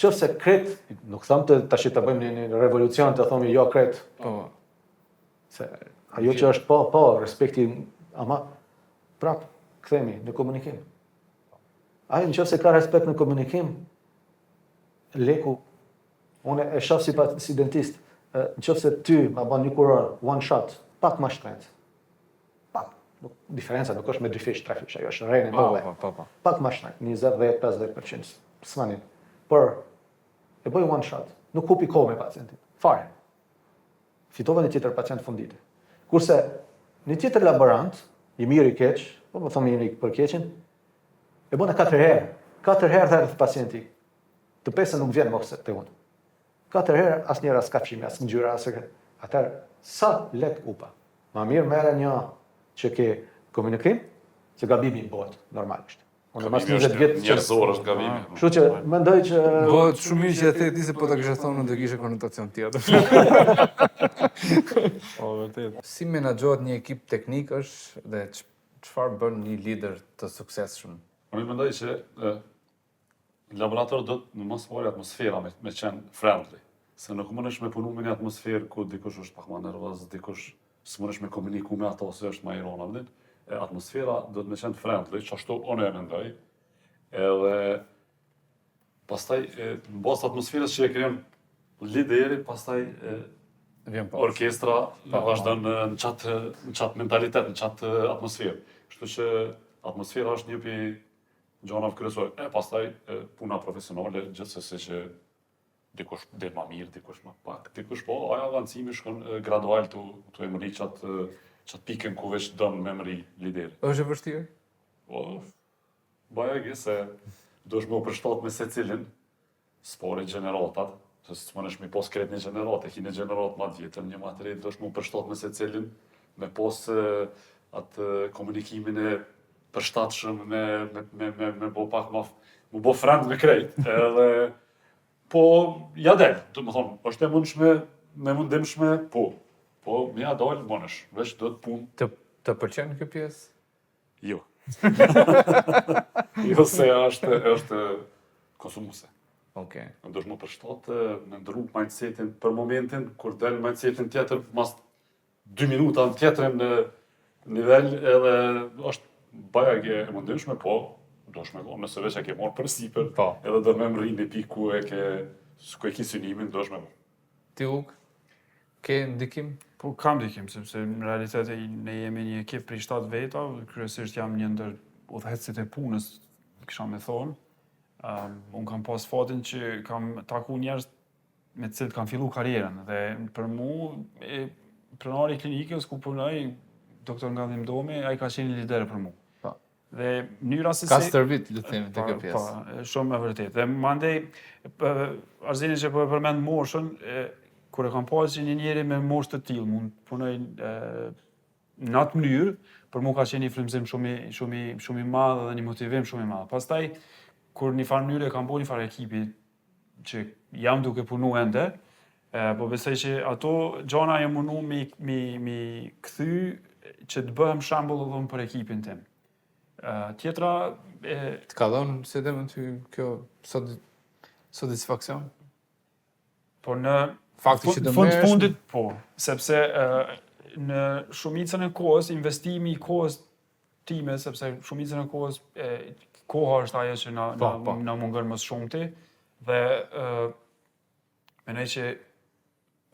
qofse kret, nuk them të tash të bëjmë një revolucion të thomi jo kret, Po, se ajo që është po, respekti, ama prap kthemi në komunikim. Ai nëse ka respekt në komunikim, leku, unë e shoh si dentist, nëse ty ma bën një kuror, one shot, pak më shtrenjtë. Pak. Diferenca nuk është me 2 fish, 3 fish, ajo është rrejnë e mëdhe. po. Pak më shtrenjtë, 20-50%. S'manin. Por e bëj one shot, nuk kupi kohë me pacientin. Fare. Fitova një tjetër pacient fundite. Kurse një tjetër laborant, i mirë i keq, po më thonë mirë për keqin, e bëna 4 herë. 4 herë thërë pacienti. Të pesën nuk vjen më te unë. 4 herë asnjëra s'ka fshimi, as ngjyra, as këtë. Atëherë sa let upa. Ma mirë merre një që ke komunikim, që gabimi bëhet normalisht. Unë mas 20 vjet njerëzor është gabimi. Kështu që mendoj që Bëhet shumë mirë që e the ti se po ta kishe thonë do kishe konotacion tjetër. Po, vërtet. Si menaxhohet një ekip teknik është dhe çfarë bën një lider të suksesshëm? Unë mendoj që laborator do të në mos pari atmosfera me qenë friendly. Se nuk mundesh me punu me një atmosferë ku dikush është pak më nervoz, dikush s'mundesh me komuniku me ato se është më irona vëllai. Atmosfera do të me qenë friendly, që ashtu unë e mendoj. Edhe pastaj në bazë atmosferës që e krijon lideri, pastaj Vjen pas. orkestra vazhdon në çat mentalitet, në çat atmosferë. Kështu që atmosfera është një pi gjonave kryesore. Pastaj puna profesionale, gjithsesi që dikush del më mirë, dikush më pak. Dikush po, ajo avancimi shkon gradual tu e mri çat pikën ku veç don me mri lideri. Është e vështirë? Po, baja gjë se dush më përshtat me secilin, spore gjeneratat, Se s'mundesh mi pos krejt një gjenerat, e ki një gjenerat ma të vjetër, një ma të rejtë, do është mu përshtat me secilin, me pos atë komunikimin e përshtatshëm, me bo pak mu bo friend me krejt, edhe po ja del, do të thonë, është e mundshme, me mundimshme, po me ja dal, mundesh, veç do të punë. Të pëlqen kjo pjesë? Jo. Jo se është konsumuse. Okej. Do është më përshtat me ndrru mindsetin për momentin, kur del mindsetin tjetër, mas 2 minuta në tjetërin nivel, edhe është bajag e mundimshme, po, do është me thonë, nëse veç e ke marrë për sipër, Po. edhe do me më rrinë në pikë ku e ki synimin, do është me marrë. Ti Uk, ke ndikim? Po kam ndikim, sepse në realitet ne jemi një ekip prej 7 veta, kryesisht jam një ndër udhëheqësit e punës, kisha me thonë. Unë kam pas fatin që kam taku njerëz me të cilët kam fillu karrierën dhe për mu, pronari i klinikës ku punoj, doktor Ngadhim Domi, ai ka qenë lider për mu. Po. Dhe mënyra se Ka stërvit, le të themi, te kjo pjesë. Po, shumë e vërtet. Dhe mandej, arzini që po e përmend moshën, kur e kam pasur që një njeri me moshë të tillë mund punoj në atë mënyrë, për mua ka qenë një frymëzim shumë i madh dhe një motivim shumë i madh. Pastaj kur një farë mënyrë kam bërë një farë ekipi që jam duke punu ende, po besoj që ato gjana jam mundu mi kthy që të bëhem shembull edhe për ekipin tim. Tjetra Të ka dhënë si dhe më ty kjo satisfaksion? po në Fakti që të fund merresh. fundit po, sepse në shumicën e kohës investimi i kohës time, sepse shumicën e kohës koha është ajo që na mungon më shumti dhe mendoj që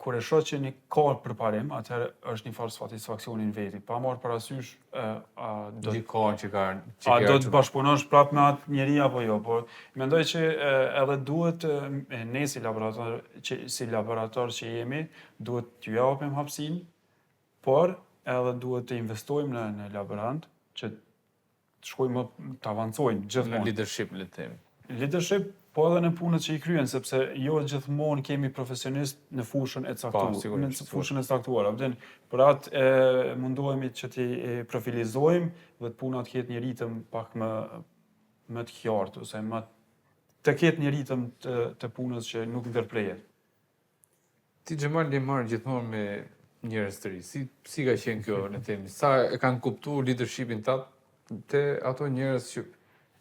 kur e shoh që një ka përparim, atëherë është një farë satisfaksioni në veti. Pa marrë parasysh do Dikon që ka do të bashkëpunosh prapë me atë njeri apo jo, por mendoj që edhe duhet ne si laborator që jemi, duhet t'ju japim hapësinë, por edhe duhet të investojmë në laborant që të shkojmë të avancojnë në gjithmonë. leadership, le të themi. Leadership, po edhe në punët që i kryen, sepse jo gjithmonë kemi profesionist në fushën e caktuar, sigurisht, në fushën e caktuar. Për atë mundohemi që t'i profilizojmë dhe të puna të ketë një ritëm pak më të qartë, ose të ketë një ritëm të punës që nuk ndërprejet. Ti Xhemal je marrë gjithmonë me njerëz të ri. Si ka qenë kjo, le të themi? Sa e kanë kuptuar leadershipin tat te ato njerëz që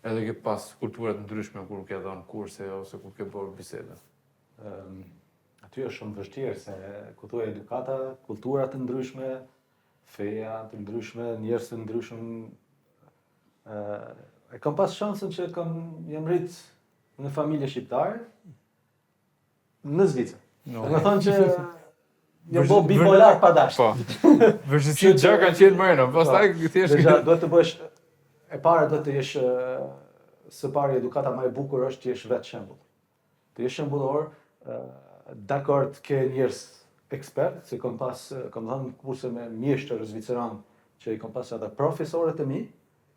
edhe ke pas kulturat ndryshme kur ke dhënë kurse ose kur ke bërë biseda? Aty është shumë vështirë se ku thua edukata, kultura të ndryshme, feja të ndryshme, njerëz të ndryshëm. E kam pas shansën që jam rrit në familje shqiptare në Zvicër. No. Do të thonë që jam bo bipolar pa dash. Po. Vështirësi gjë kanë qenë më herë, pastaj thjesht Duhet të bësh e para do të jesh së pari edukata më e bukur është të jesh vetë shembull. Të jesh shembullor, dakord ke njerëz ekspert, se kam dhënë kurse me mjeshtër zviceran që i kam pas edhe profesorët e mi,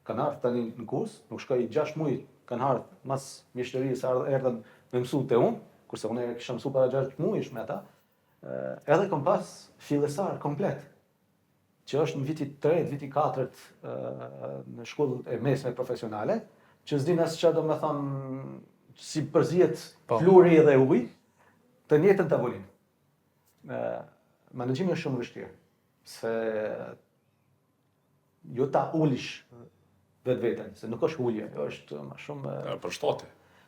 kanë ardhur tani në kurs, nuk shkoj 6 muaj, kanë ardhur mas mjeshtërisë erdhën me mësu te unë, kurse unë kisha mësu para 6 muajsh me ata. Edhe kam pas fillesar komplet, që është në viti 3, viti 4 në shkollën e mesme profesionale, që s'din as çfarë do me thonë si përzihet fluri dhe uji, të njëjtën tavolinë. Menaxhimi është shumë vështirë, se jo ta ulish vetveten, se nuk është ulje, është më shumë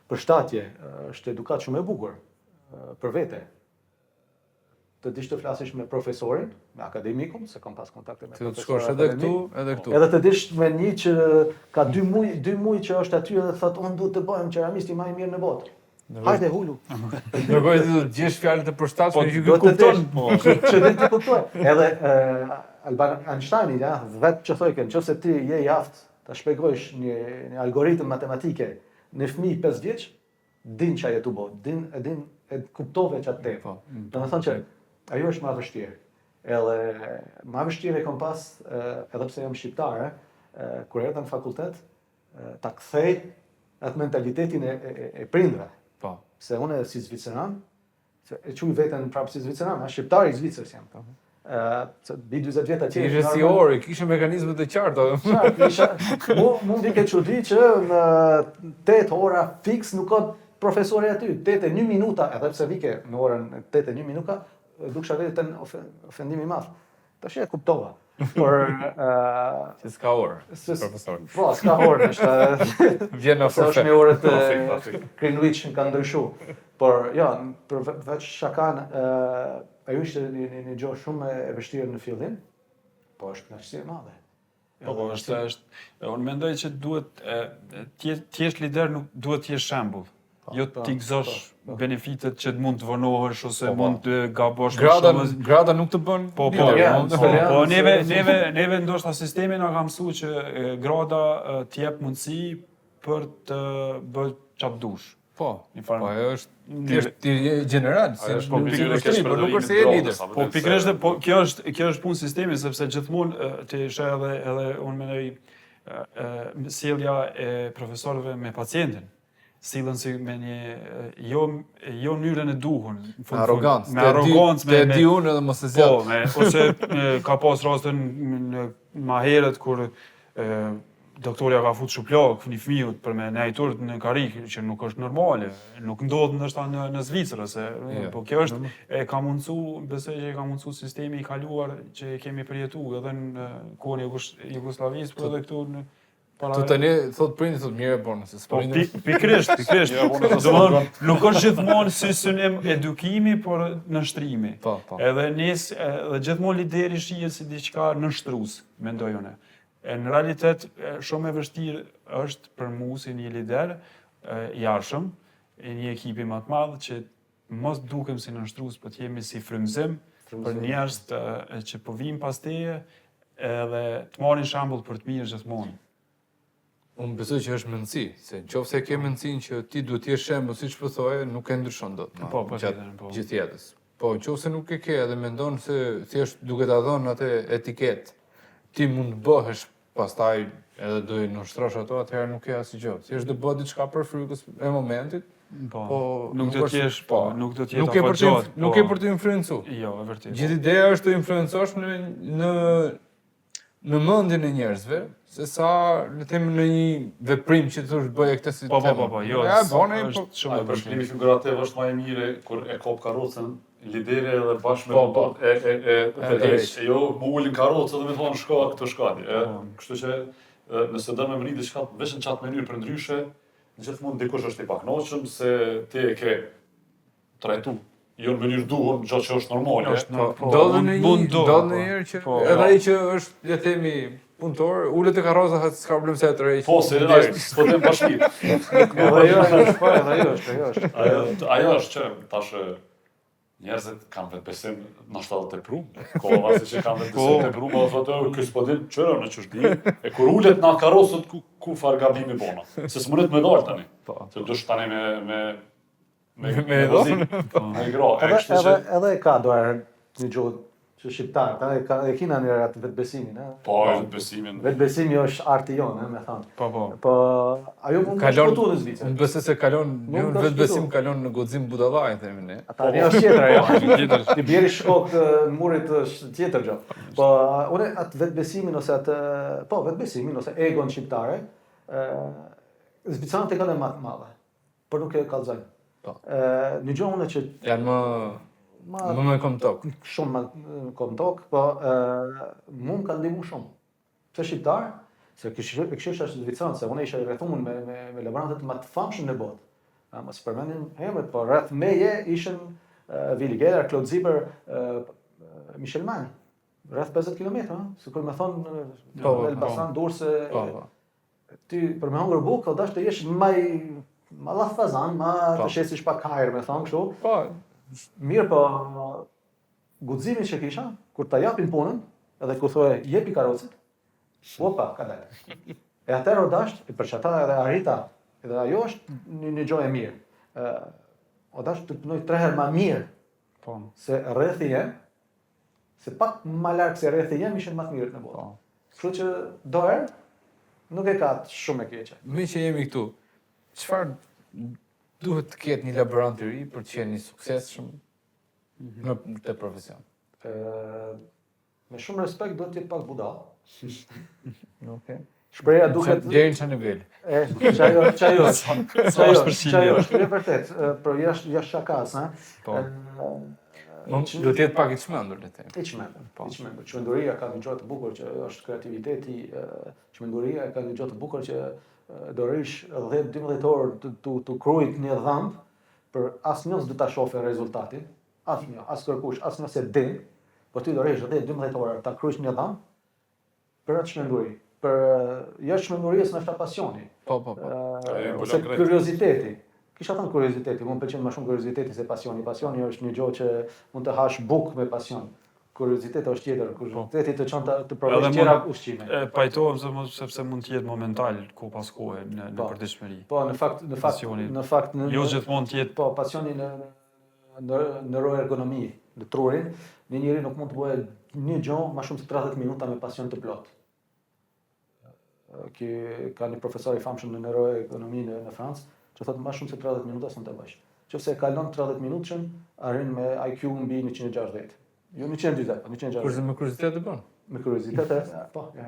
përshtatje, është edukat shumë e bukur për vete. Të dish të flasësh me profesorin, me akademikun, se kam pas kontakte me profesorët. Të shkosh edhe këtu, edhe këtu. Edhe të dish me një që ka 2 muaj që është aty dhe thotë unë duhet të bëhem qeramisti më i mirë në botë. Hajde hulu. Dërgoj të gjesh fjalët e përshtatshme që Do ky kupton. Që dhe ti kuptoj. Edhe Albert Einstein, ja, vetë që thojke, nëse ti je i aftë ta shpjegojsh një algoritëm matematike në fëmijë 5 vjeç, din çfarë tu bë, din e kuptove çfarë te. Domethënë që ajo është më vështirë. Edhe më vështirë e kam pas edhe pse jam shqiptare, kur erdha në fakultet, ta kthej atë mentalitetin e prindve. Po. Se unë si zviceran, Se e quj veten prapë si zviceran, shqiptari i Zvicrës jam. Se bi 40 vjet atje. Ishe si orë, kishe mekanizmet e qarta. Mund t'i ke çudi që në 8 ora fiks nuk ka profesori aty, 8 1 minuta, edhe pse vike në orën 8 1 minuta, duksha vetë ten ofendim i madh. Tash e kuptova. Por Që s'ka orë, profesor. po, s'ka orë, është Vjen në se është forfet. me orët e Greenwich që kanë ndryshu. Por, ja, përveç shakan, ajo ishte një gjohë shumë e vështirë në fillim, po është kënaqësi e madhe. Po, unë mendoj që duhet, t'jesh lider nuk duhet t'jesh shembull. Jo t'i gëzosh benefitet që mund të vonohesh ose mund të gabosh me shumë. Grada nuk të bën. Po, neve ndoshta sistemi na ka mësuar që grada t'jep mundësi për të bërë çfarë dush. Po, farë- po ajo është ti je general, Ajo është po po nuk është se je lider. Po pikërisht po kjo është punë sistemi sepse gjithmonë ti sheh edhe unë mendoj sjellja e profesorëve me pacientin. Sillen si me një jo mënyrën e duhur, Me arrogancë. me arrogancë, Te di unë edhe mos e zgjat. po, ose ka pas rastin më herët kur doktorja ka futur shuplak një fëmijët për me nejtur në karikë që nuk është normale, nuk ndodh ndoshta në Zvicër ose po kjo është e ka mundsu, besoj që e ka mundsu sistemi i kaluar që e kemi përjetuar edhe në kohën e Jugosllavisë, por edhe këtu në Tu tani thot prindi thot mirë e bën, se Po s'po pikërisht. Domthon nuk është gjithmonë si synim edukimi, por nështrimi. Po. Edhe edhe gjithmonë lideri shihet si diçka nështrues, mendoj unë. Në realitet shumë e vështirë është për mua si një lider i arshëm, e një ekipi më të madh që mos dukem si nështrues, por të jemi si frymëzim për njerëz që po vijnë pas teje edhe të marrin shembull për të mirë gjithmonë. Unë besoj që është mendësi, se nëse ke mendësinë që ti duhet të jesh shembull, siç po thoje, nuk e ndryshon dot. Po, Gjithë jetës. Po nëse nuk e ke edhe mendon se thjesht duke ta dhënë atë etiketë, ti mund të bëhesh pastaj edhe do i nënshtrosh ato, atëherë nuk ke asgjë. Thjesht do bëhet diçka për frykës e momentit. Po, nuk do të jesh, nuk do të jetë afatgjat. Nuk e për të influencu. Jo, e vërtetë. Gjithë ideja është të influencosh në mendjen e njerëzve, se sa le të themi në një veprim që thosh bëje këtë si Po, jo. Ja, bone, është shumë e vështirë. Përshkrimi figurativ është më e mire kur e kop karrocën, lideri edhe bashkë me e jo më ulin karrocë dhe me thonë shko këtë shkadi. Kështu që nëse do me mri diçka veç në qatë mënyrë për ndryshe, gjithmonë dikush është i pakënaqshëm se ti e ke trajtu jo në mënyrë duhur, gjatë që është normale. Ndodhë në njërë që edhe ai që është, le themi, punëtor, ullet e karroza s'ka problem se të rejtë. Po, se s'po të bashkit. Ajo është që tash njerëzit kanë vetë besim në 70%. Koha vasi që kanë vetë besim të prumë, dhe thotë, ky s'po din qëra në qështi, e kur ullet në karrosët ku farë gabimi bona. Se s'munit me dalë tani. Se dush tani me vozim, me gra. Edhe e ka doar një gjuhë që shqiptarët, e kina një atë vetbesimin. Po, vetbesimin. Vetbesimi është arti jonë, me thonë. Po. Ajo mund të shkutu në Zvicër. Unë besoj se kalon, vetbesim kalon në guxim budallaj, themi ne. Ata një është tjetër ajo. Ti bjeri shkok të murit është tjetër gjë. Po, une atë vetbesimin ose vetbesimin ose egon shqiptare, Zviceranët e kanë më të madhe, por nuk e kallëzojnë. Një gjë unë që janë më me kom tokë. Shumë me kom tokë, po mu më ka ndihmu shumë. Pse shqiptar, se kështë është Zviceran, se unë isha rrethuar me laborantët më të famshëm në botë. Mos përmendim emret, po rreth meje ishin Willy Geller, Claude Zipper, Michel Mann. Rreth 50 kilometra, sikur më thonë Elbasan, Durrës. Ti për me hongër bukë, dash të jesh ma lafazan, ma të shesish pak hajër, me thonë kështu. Mirë, po guximin që kisha, kur ta japin punën, edhe ku thoje jepi karrocët, opa, ka dalë. E atëherë o dasht, për që ata edhe arrita, edhe ajo është një gjë e mirë. O dasht të punoj 3 herë ma mirë, se rrethi jem, se pak ma larkë se rrethi jem ishin ma të mirët në botë. Kështu që doher, nuk e ka shumë e keqe. Me që jemi këtu, çfarë duhet të ketë një laborant i ri për të qenë një suksesshëm në të profesion. Me shumë respekt do të jetë pak budall. Okej. Shpreha duket Deri në çfarë niveli? çajo. Je vërtet, për jashtë shakas, ha. Po. Do të jetë pak i çmendur le të them. I çmendur. Çmenduria ka një gjë të bukur që është kreativiteti, çmenduria ka një gjë të bukur që do rish 10-12 orë të krujt një dhëmb për asnjë do ta shohë rezultatin. Asnjë, as kërkush, asnjë se din, po ti do rish 10-12 orë ta krysh një dhëmb për atë çmenduri. Për jashtë çmendurisë është pasioni. Po. Ose kurioziteti. Kisha thënë kurioziteti, më pëlqen më shumë kurioziteti se pasioni. Pasioni është një gjë që mund të hash bukë me pasion. Kurioziteti është tjetër, kurioziteti të çon të provosh tjera ushqime. Pajtohem sepse mund të jetë momental ku pas kohe në përditshmëri. Po, në fakt jo gjithmonë të jetë. Po, pasioni në neuroergonomi, në trurin, një njeri nuk mund të bëjë një gjë më shumë se 30 minuta me pasion të plot. Ka një profesor i famshëm në neuroekonomi në Francë, që thotë më shumë se 30 minuta s'mund ta bësh. Nëse e kalon 30 minutën, arrin me IQ mbi 160. Jo 140, po 160. Kurse me kuriozitet e bën. Me kuriozitet, po, e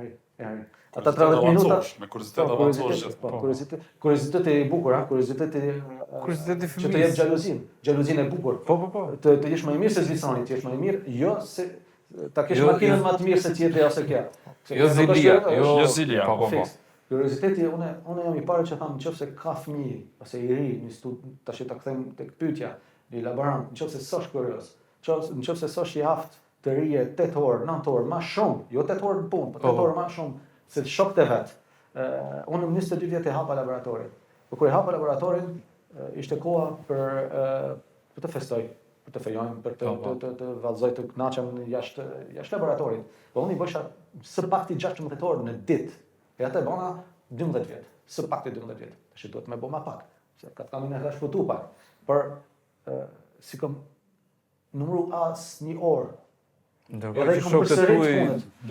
arrin. Ata 30 minuta me kuriozitet avancosh. Po, kurioziteti i bukur, ha, kurioziteti Kurioziteti që të jep xhalozin. Xhalozin e bukur. Po. Të jesh më i mirë se Zlisoni, të jesh më i mirë, jo se ta kesh makinën më të mirë se tjetri ose kjo. Jo zilia. Po. Kurioziteti, unë jam i parë që tham nëse ka fëmijë ose i ri, tash ta kthem tek pyetja, në laborant, nëse s'osh kurioz, nëse s'osh i aftë të rije 8 orë, 9 orë, më shumë, jo 8 orë në punë, po 8 orë më shumë se shokët e vet. Unë në 22 vjet e hapa laboratorin. Por kur e hapa laboratorin, ishte koha për të festoj, për të fejojmë, për të vallëzoj të kënaqem jashtë laboratorit. Po unë i bësha së pakti 16 orë në ditë. E atë e bona 12 vjet, së pakti 12 vjet. Tash duhet më bëj më pak, se ka të kam në ka shfutu pak. Por si kam numru asnjë orë. Ndërkohë që shokët e tuaj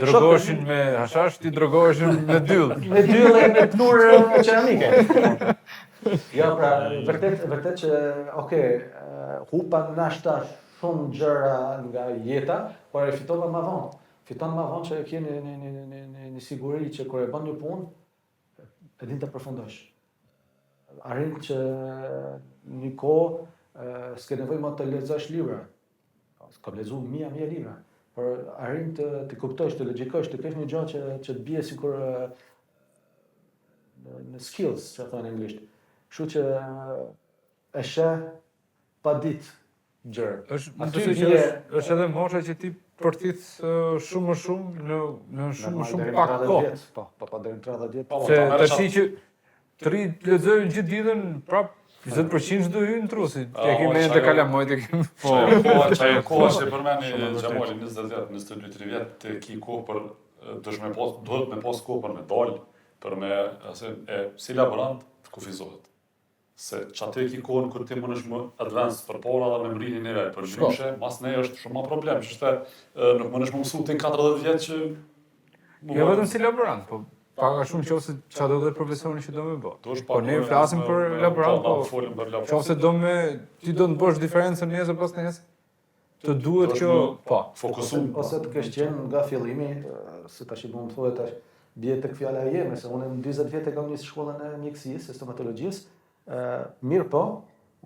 drogoheshin me hashash, ti drogoheshin me dyll. Me dyll e me knur qeramike. Ja, pra, vërtet që, hupa nashta shumë gjëra nga jeta, por e fitova më vonë. Fiton më vonë që e ke një siguri që kur e bën një punë, e din të përfundosh. Arrin që një kohë s'ke nevojë më të lexosh libra. Kam lexuar mia libra, por arrin të kuptosh, të logjikosh, të kesh një gjë që të bie sikur në skills, që thonë në anglisht. Kështu që e sheh pa ditë gjërë. Është edhe mosha që ti përtit shumë më shumë në shumë më shumë pak kohë. Po, deri në 30 vjet. Se tash që të ri lexojnë gjithë ditën, prap 20% çdo hyn trusi. Ti ke mendë të kalamojt e ke. Po, çaj kohë që përmeni Xhamoli 20 vjet, 22-23 vjet, të ki kohë për duhet me pas kohë për me dal, për me si laborant të kufizohet. Se çatë ki kohën kur ti mundesh më advance përpara dhe me mritin e vet, për ndryshe, mas ne është shumë më problem, që nuk mundesh më mësu tin 40 vjet që jo vetëm si laborant, po pak a shumë qofse çfarë do të profesioni që do me bë. Po ne flasim për laborant, po qofse ti do të bësh diferencën nesër pas nesër. Të duhet kjo, po, fokusu. Ose të kesh qenë nga fillimi, se tash i mund të thuhet tash bie tek fjala e jeme, se unë në 40 vjet e kam nisë shkollën e mjekësisë, e stomatologjisë. Mirë po,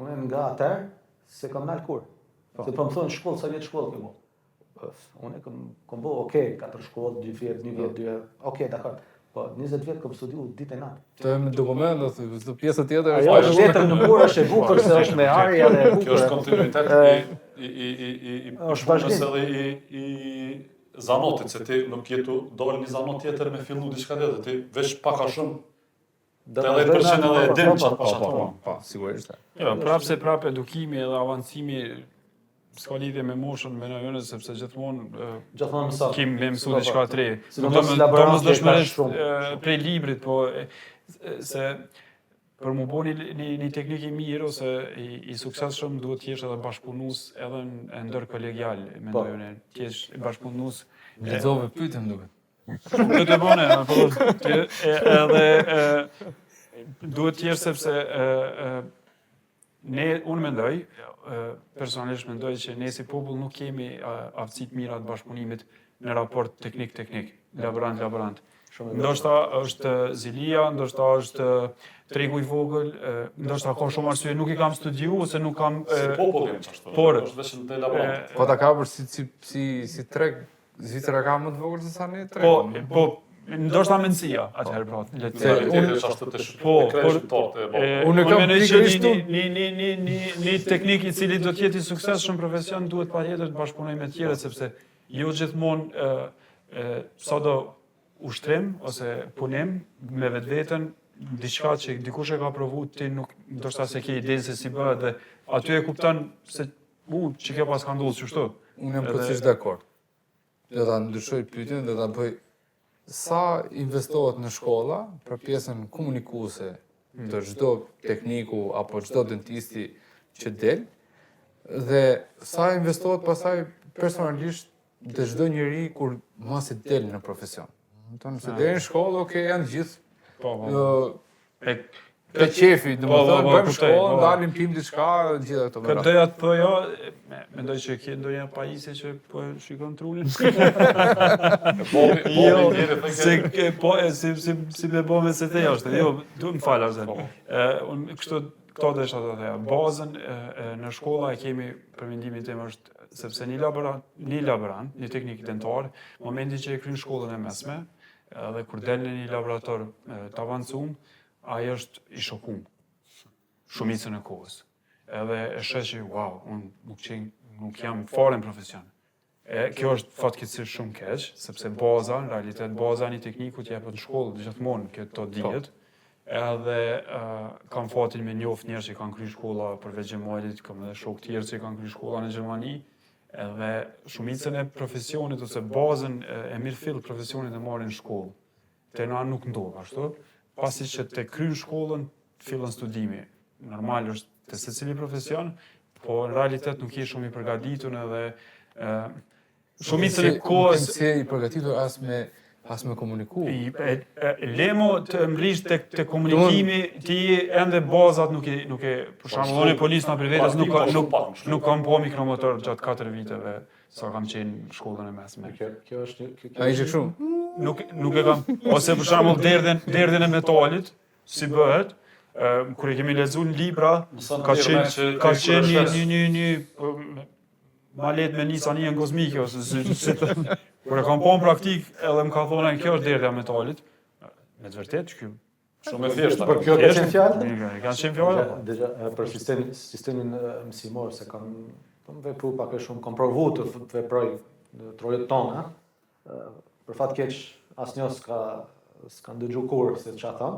unë nga atër se kam nalë kur. Se po më thonë shkollë, sa vjetë shkollë këmo. Unë kam bo, 4 shkollë, 2 vjetë, 1 vjetë, 2 vjetë, dakar. Po, 20 vjetë kam studiu ditë e natë. Të e me dokument, të pjesë tjetër është... Ajo është vetëm në murë është e bukur, se është me arja dhe e bukur. Kjo është kontinuitet i punës edhe i zanotit, se ti nuk jetu dole një zanot tjetër me fillu diçka tjetër, ti veç pak a shumë 80% edhe e din qatë. Po, sigurisht. Jo, prap edukimi edhe avancimi s'ka lidhje me moshën me nëjënë, sepse gjithmonë kim me mësu diçka të re. Domosdoshmërisht prej librit, po se për mu bo një teknik i mirë ose i suksesshëm duhet t'jesh edhe bashkëpunues edhe në ndër kolegial, me nëjënë. T'jesh bashkëpunues. Lexove pyetëm duket. Shumë të bone, edhe duhet t'jesh sepse unë mendoj, personalisht mendoj që ne si popull nuk kemi aftësitë mira të bashkëpunimit në raport teknik-teknik, laborant-laborant. Ndoshta është zilia, ndoshta është tregu i vogël, ndoshta ka shumë arsye, nuk i kam studiu ose nuk kam Popull jam çashtu. por është vetëm te laborant. Po ta kapër si treg, Zvicra ka më të vogël se sa ne treg. po ndoshta mendësia atëherë pra. Unë çashtu të shpërndajë. Unë kam mendoj që pikërisht një teknik i cili do të jetë i suksesshëm profesion duhet patjetër të bashkëpunojë me të tjerët sepse jo gjithmonë sado ushtrim ose punim me vetveten diçka që dikush e ka provu ti nuk ndoshta se ke idenë se si bëhet dhe aty e kupton se që kjo pas ka ndodhur kështu. Unë jam plotësisht dakord. Do ta ndryshoj pyetjen dhe ta bëj sa investohet në shkolla për pjesën komunikuese të çdo tekniku apo çdo dentisti që del dhe sa investohet pastaj personalisht dhe çdo njeri kur masi del në profesion. Domethënë se deri në shkollë, okay, janë gjithë pe qefi, domethënë bëjmë shkollë, dalim pim diçka, gjithë ato. Këtë doja të thoja, mendoj që ke ndonjë pajisje që po shikon trulin. Si me bo me se te jashtë, jo, du më falë arzen. Unë kështu këto desha të theja. Bazën në shkolla e kemi, për mendimin tim është, sepse një laborant, një teknik dentar, momenti që e kryen shkollën e mesme, dhe kur del në një laborator të avancum, ai është i shokum, shumicën e kohës. Edhe e sheh që, wow, unë nuk jam fare në profesion. Kjo është fatkeqësisht shumë keq, sepse baza, në realitet, baza një tekniku t'jepet në shkollë gjithmonë këto dijet. Edhe kam fatin me njoft njerëz që kanë kryer shkolla përveç Xhemalit, kam edhe shok tjerë që kanë kryer shkolla në Gjermani, edhe shumicën e profesionit ose bazën e mirëfill profesionit e marrin në shkollë. Te na nuk ndodh ashtu. Pasi që të kryen shkollën, fillon studimi. Normal është te secili profesion, po në realitet nuk je shumë i përgatitur edhe shumicën e kohës si i përgatitur as me komuniku. Lemo të mrish te komunikimi, ti ende bazat nuk e për shembull unë policë për vetes nuk kam po mikromotor gjatë 4 viteve sa kam qenë në shkollën e mesme. Kjo është Ai ishte kështu. Nuk e kam, ose për shembull derdhjen e metalit, si bëhet, kur e kemi lexuar në libra, ka qenë një malet me nisani në kozmike ose kur e kam po në praktik, edhe më ka thonë kjo është derdhja e metalit. Me të vërtetë kjo shumë e thjeshtë. Për kjo ka qenë fjalë? Kanë qenë fjalë. Për sistemin mësimor se kam vepruar pak e shumë, kam provu të veproj në trojet tona. Për fat keq asnjë s'ka ndëgju kur se ç'a thon.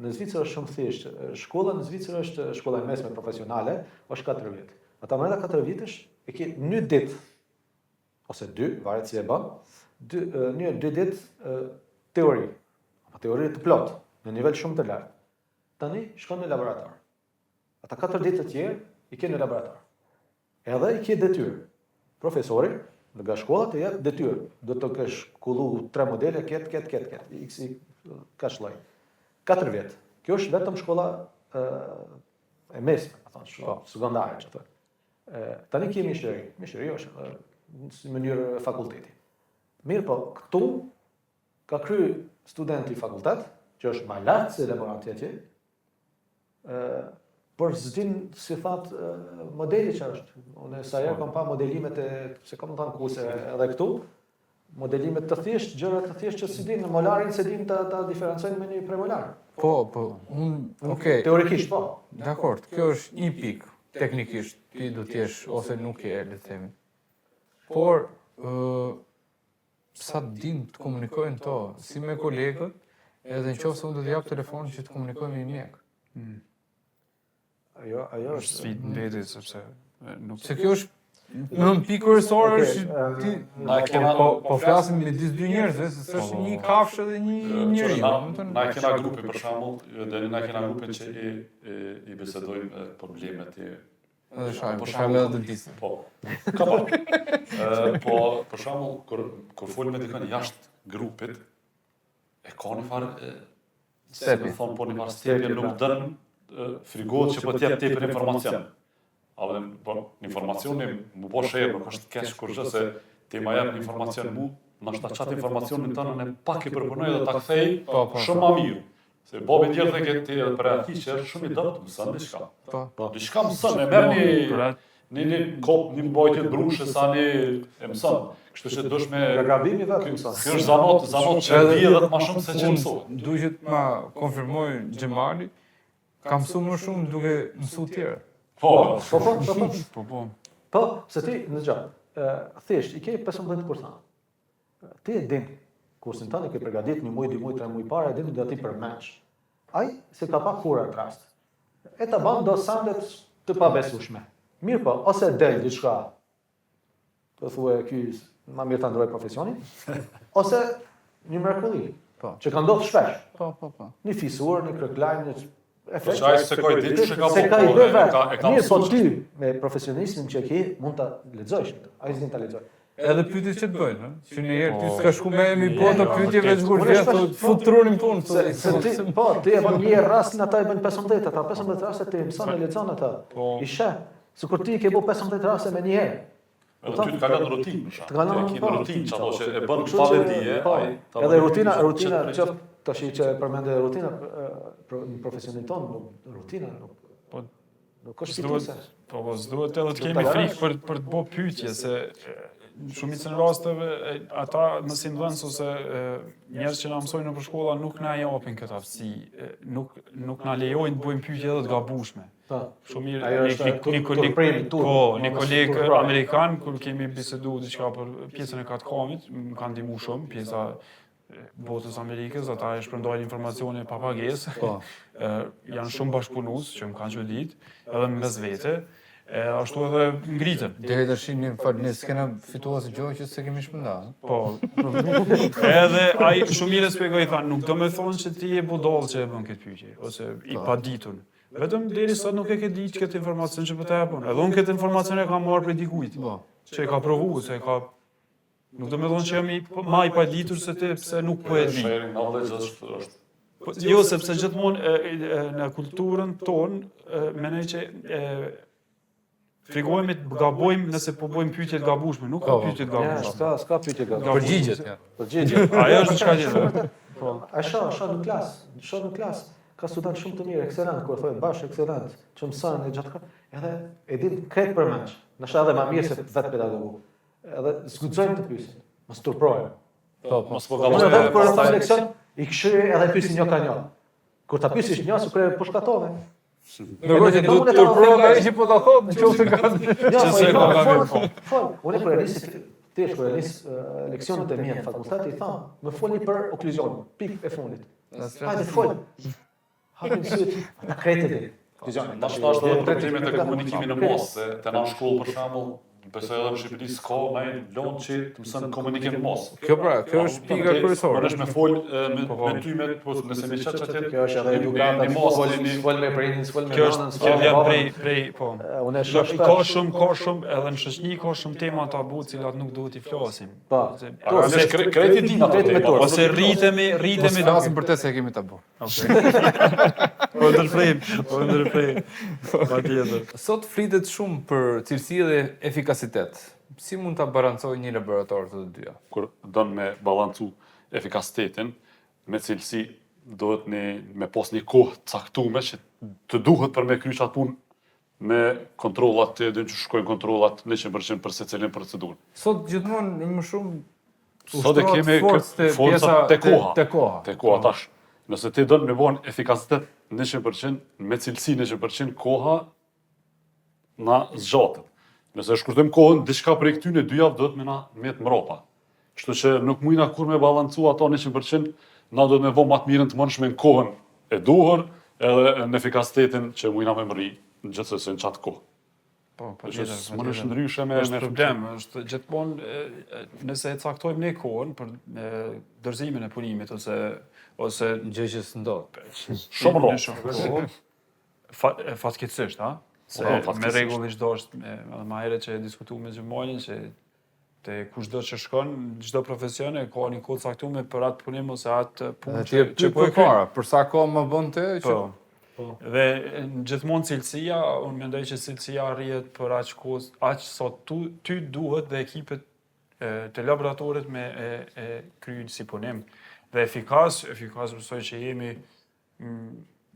Në Zvicër është shumë thjesht. Shkolla në Zvicër është shkolla e mesme profesionale, është 4 vjet. Ata më 4 vitesh e ke një ditë ose 2, varet si e bën, 2 ditë teori. Apo teori të plot, në nivel shumë të lartë. Tani shkon në laborator. Ata 4 ditë të tjerë i ke në laborator. Edhe i ke detyrë. Profesori nga shkolla të jep detyrë. Do të kesh kullu 3 modele, ket, x ka lloj. 4 vjet. Kjo është vetëm shkolla e mesme, thonë, sekondare çfarë. Tani kemi mishëri. Mishëri është në mënyrë fakulteti. Mirë po, këtu ka kryer studenti fakultet, që është më lart se laboranti atje, por s'din si that modeli që është. Unë sa herë kam pa modelimet se kam thënë kurse edhe këtu, modelimet të thjesht, gjëra të thjesht që si din, në molarin se din ta diferencojnë me një premolar. Po, okay. Teorikisht po. Dakor, kjo është një pikë. Teknikisht ti do të jesh ose nuk je, le të themi. Por sa din të komunikojnë to, si me kolegët, edhe nëse unë do të jap telefonin që të komunikoj me një mjek. Ajo është sfidë mbeti sepse nuk se kjo është në pikë kryesore është ti po flasim midis dy njerëzve, se është një kafshë dhe një njeri. Na kena grupe për shembull, deri na kena grupe që i bisedojnë problemet e edhe shajmë, për shajmë edhe dentistin. Po. Ka po. Po, për shembull, kur folim me dikën jashtë grupit, e ka një farë stepi. Thonë po një farë stepi, nuk dënë frigohet që po t'jep tepër informacion. Ale informacioni më po shërë, nuk është keq kurrë se ti ma jep informacion mu, ndoshta çat informacionin tënën e pak i përpunoj dhe ta kthej shumë më mirë. Se babi tjerë thekë ti edhe për aty që është shumë i dobët, mëson diçka. Po. Diçka mëson, e merrni një mbajtje drushe sa e mëson. Kështu që dush me gabimi vetë mëson. Kjo është zanot që vjedhet më shumë se që mësohet. Duhet ma konfirmoj Xhemali, ka mësuar më shumë duke mësuar tjerë. Po, Po, se ti në gjatë, thjesht, i ke 15 kursa. Ti e din, kursin tani ke përgatit një muj, 2 muj, 3 muj para, e din do ti përmenç. Ai se ka pak kura të rast. E ta ban do sandet të pabesueshme. Mirë po, ose del diçka, të thuaj ky ma mirë ta ndroj profesionin, ose një mrekulli, që ka ndodhur shpesh. Po. Një fisur, një kröklajm, një Po që ai se ka i ditë që ka se ka i dy vetë. ka Mirë, po mësuar. ty me profesionistin që ke mund ta lexosh. Ai s'din ta lexoj. Edhe pyetjet që të bëjnë, që një herë ty s'ka shku me emi po të pyetjeve zgur vjetë, fut trunin punë. Se ti, po, ti e bën një rastin ata e bën 15, ata 15 raste ti mëson e lexon ata. I sheh, sikur ti ke bë 15 raste me një herë. Edhe ty të kalon rutinë, Të kalon rutinë që ato që e bën Kështu pa që, vedije, po, ai edhe rutina qoftë tash që e përmende rutina në profesionin tonë, rutina nuk është fituse. Po, s'duhet edhe të kemi frikë për të bërë pyetje, se në shumicën e rasteve ata mësimdhënës ose njerëz që na mësojnë nëpër shkolla nuk na japin këtë aftësi, nuk na lejojnë të bëjmë pyetje edhe të gabueshme. Shumë mirë, një koleg amerikan, kur kemi bisedu diçka për pjesën e katkamit, më kanë ndihmuar shumë, pjesa botës Amerikës, ata e shpërndajnë informacione pa pagesë. Janë shumë bashkëpunues që më kanë çudit, edhe mes vete. Ashtu edhe ngritën. Deri tash ne s'kena fituar asë gjë që se kemi shpërndar. Po. Edhe ai shumë mirë shpjegoi, tha, nuk do me thonë që ti je budall që e bën këtë pyetje, ose i paditur. Vetëm deri sot nuk e ke ditë këtë informacion që po ta japun. Edhe unë këtë informacion e kam marrë prej dikujt. Që e ka provuar, se e ka. Nuk do me thonë që jam ma i paditur se ti pse nuk po e di. Sharing knowledge është Jo, sepse gjithmonë në kulturën tonë mendoj që frikojmë të gabojmë nëse po bëjmë pyetje të gabueshme, nuk ka pyetje të gabueshme. S'ka pyetje gabueshme. Përgjigjet. Ajo është diçka tjetër. A shoh në klasë, ka student shumë të mirë, ekselent, kur thonë bash ekselent, që mëson e gjatë edhe e din këtë përmend. Ndoshta edhe më mirë se vetë pedagogu. Edhe zguxojmë të pyesin, mos turprojmë. mos po Unë gabon. vetë kur në leksion i kishë edhe pyesin një ka një. Kur ta pyesish një super po shkatove. Ndërkohë që do të turproj ai që po ta thotë, nëse ka. Unë kur e nis leksionet e mia në fakultet i tham, më folni për okluzionin, pikë e fundit. Hajde fol. Hapin syt, ata kretë. Tash është edhe problemet e komunikimit në mos, se te na shkollë për shembull, besoj edhe në Shqipëri s'ka ndaj lon që të mëson komunikim në mos. Kjo është pika kryesore. Është me fol me ty me nëse me çat çat. Kjo është edhe edukata, fol me prindin, fol me Kjo nënën, është vjen prej po. Unë Ka shumë edhe në shoqëni ka shumë tema tabu të cilat nuk duhet i flasim. Po. Ose kreti din ato. Ose rritemi Flasim për të se kemi tabu. Po ndërprej. Patjetër. Sot flitet shumë për cilësi dhe efikasitet. Si mund ta balancoj një laborator të dyja? Kur don me balancu efikasitetin me cilësi, duhet me pas një kohë caktuar që të duhet për me kryq atë punë me kontrollat të edhe që shkojnë kontrollat 100% për secilin procedurë. Sot gjithmonë më shumë Sot e kemi forca te koha. Te koha tash. Nëse ti don me bën efikasitet 100%, me cilësi 100%, koha na zgjatet. Nëse shkurtojmë kohën, diçka prej këtyre 2 javë duhet me na met mrapa. Kështu që nuk mujna kur me balancu ato 100%, na duhet me vëmë më të mirën të mundshme në kohën e duhur, edhe në efikasitetin që mujna me mri në gjithsesi në çat kohë. Po, Më është ndryshe me është problem, është gjithmonë nëse e caktojmë ne kohën për dorëzimin e punimit ose gjë që s'ndodh. shumë rrallë. Fatkeqësisht, ha? Se fatkeqësisht. me rregullisht do është edhe më herët që e diskutuam me Xhemalin që te kushdo që shkon, çdo profesion e ka një kohë caktuar për atë punim ose atë punë Që po e para, për sa kohë më bën ti që po. Dhe në gjithmonë cilësia, unë mendoj që cilësia arrihet për aq sa ty duhet dhe ekipet të laboratorit me e kryen si punim. Dhe efikas besoj që jemi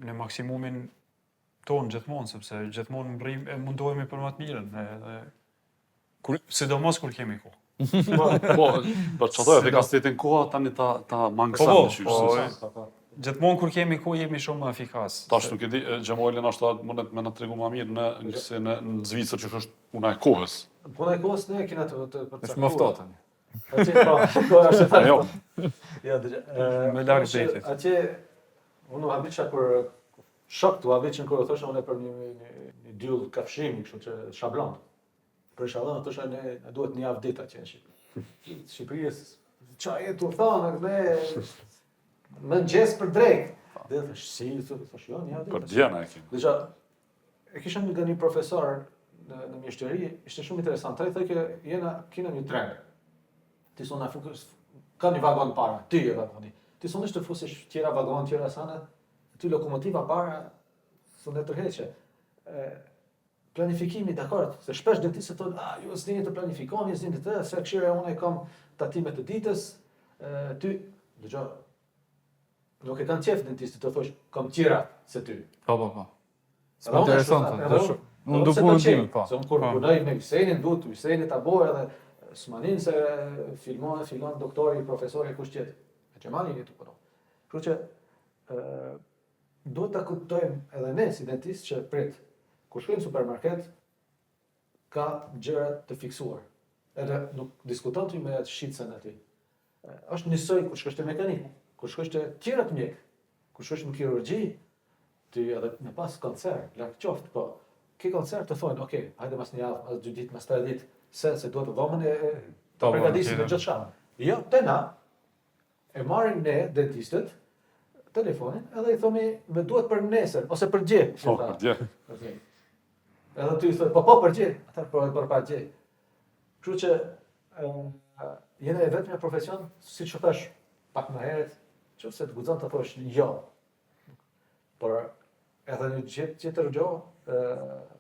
në maksimumin tonë gjithmonë, sepse gjithmonë mundohemi për më të mirën. Sidomos kur kemi kohë. Po, për çdo efikasitetin koha tani ta mangëson me qysh. Gjithmonë kur kemi kohë jemi shumë më efikas. Tash nuk e di, Xhemoilin ashtu mundet më na tregu më mirë në Zvicër që është puna e kohës. Puna e kohës ne kena të Është më ftohtë tani. Atje po është fakt. Jo. Ja, Me larg detit. Atje unë habitja kur shok tu habitën kur thoshë unë për një dyll kafshimi, kështu që shablon. Për shablon thoshë ne duhet një javë ditë atje në Shqipëri. Shqipërisë çaj tu thonë me në gjes për drejt. Dhe thash si thash jo një javë ditë. Për djena e kemi. Dëgja, e kisha një profesor në mjeshteri, ishte shumë interesant. Ai thotë që kena një tren. Ti sona fokus ka një vagon para, ty e vagoni. Ti sonë të fusesh tjera vagon, tjera sana, ty lokomotiva para sonë tërheqe. Planifikimi dakord, se shpesh dentistët thonë, ju s'dini të planifikoni, s'dini të, se këshire unë e kam tatimet të ditës, ty, dëgjo, nuk e kanë qef dentistët të thosh, kam tjera se ty. Po. S'më interesant. Unë du punën time, po. Se unë kur punoj me Hysejnin, duhet Hysejni ta bëj edhe s'manin se filon doktori, profesori, kush tjetër. E Xhemali një të punon. Kështu që duhet ta kuptojmë edhe ne si dentist që prit, kur shkojmë në supermarket, ka gjëra të fiksuar. Edhe nuk diskuton ti me atë shitsen aty. Është njësoj kur shkosh te mekanik, kur shkosh te tjera të mjek, kur shkosh në kirurgji, ti edhe në pas koncert, lart qoftë, po ke koncert të thonë, okay, hajde mas një javë, mas 2 ditë, mas 3 ditë, se duhet të dhomën e të përgatisim me gjithë shama. Jo, te na, e marrim ne, dentistët, telefonin, edhe i thomi, me duhet për nesër, ose për gje. Po, për gje. Edhe ty i thotë, po, për gje, atër për pa gje. Kështu që, jene e vetëmja profesion, si që thash, pak më herët, që se të guxon të thosh jo. Por, edhe një tjetër gjo,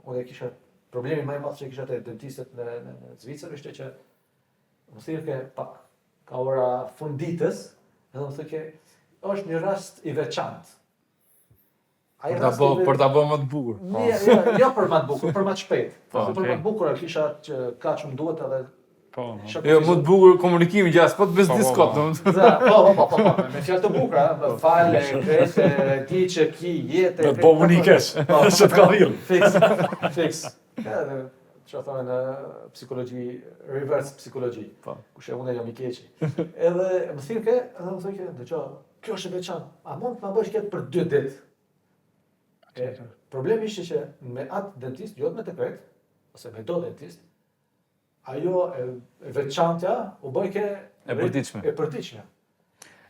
unë e kisha problemi më i madh që kisha te dentistët në Zvicër ishte që më thirrë ke pak ka ora funditës, edhe më thëke është një rast i veçantë. Për ta bërë më të bukur. Jo për më të bukur, për më të shpejt. Për më të bukur kisha që ka që më duhet edhe Jo, më të bukur komunikimi gjas, po të bizdiskot. Po, me fjalë të bukura, fale, krete, ti që ki jetë... Me komunikesh, që të ka dhirë. Fiks. Edhe, që thonë në psikologji, reverse psikologji, kush e unë e jam i keqi. Edhe, më thirë ke, edhe më thirë ke, dhe që, kjo është e veçan, a mund të më bësh këtë për 2 ditë? Problemi ishte që me atë dentist, jo me të kret, ose me do dentist, ajo e veçantja u bëjke e përditshme.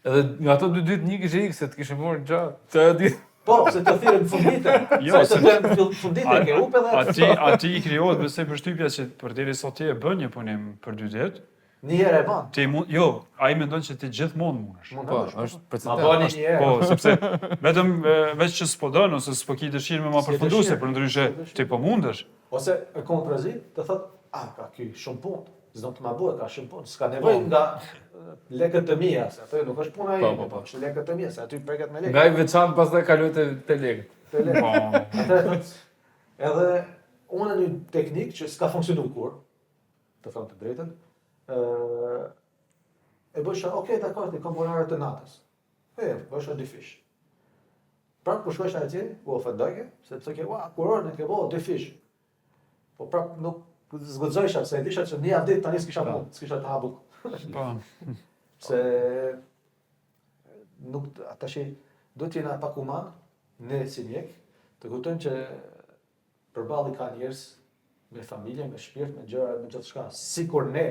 Edhe nga ato 2 ditë një kishe ikë se të kishe marrë gjatë të ditë. Po, se të thirrën fundite. Jo, se të fundite ke upe dhe Ati i krijohet besoj përshtypja që përderisa ti e bën një punim për 2 ditë. Një herë e bën. Jo, ai mendon që ti gjithmonë mundesh. Po, është Ma bëni një herë. Po, sepse vetëm veç që s'po don ose s'po ki dëshirë me ma përfundu se përndryshe ti po mundesh. Ose e kontrazi të thotë, ka ky shumë punë, s'do të ma bëhet, ka shumë punë, s'ka nevojë nga lekët të mia, se ato nuk është puna ime, po është lekët të mia, se aty preket me lekë. Nga i veçantë pastaj kaloj te lekët. Te lekët. Atë thotë, edhe unë një teknikë që s'ka funksionuar kur, të them të drejtën, e bësha, okay, dakor, ti kam orare të natës. Bësha 2 fish. Prapë kur shkosh atje, u ofendoje, sepse ke kurorën e ke bëu 2 fish. Po prapë nuk zguxojsha se e disha që një javë ditë tani s'kisha punë, s'kisha të habu. Po. Se nuk tash duhet të jena pak human, ne si mjek, të kuptojmë që përballë ka njerëz me familje, me shpirt, me gjëra, me gjithçka. Sikur ne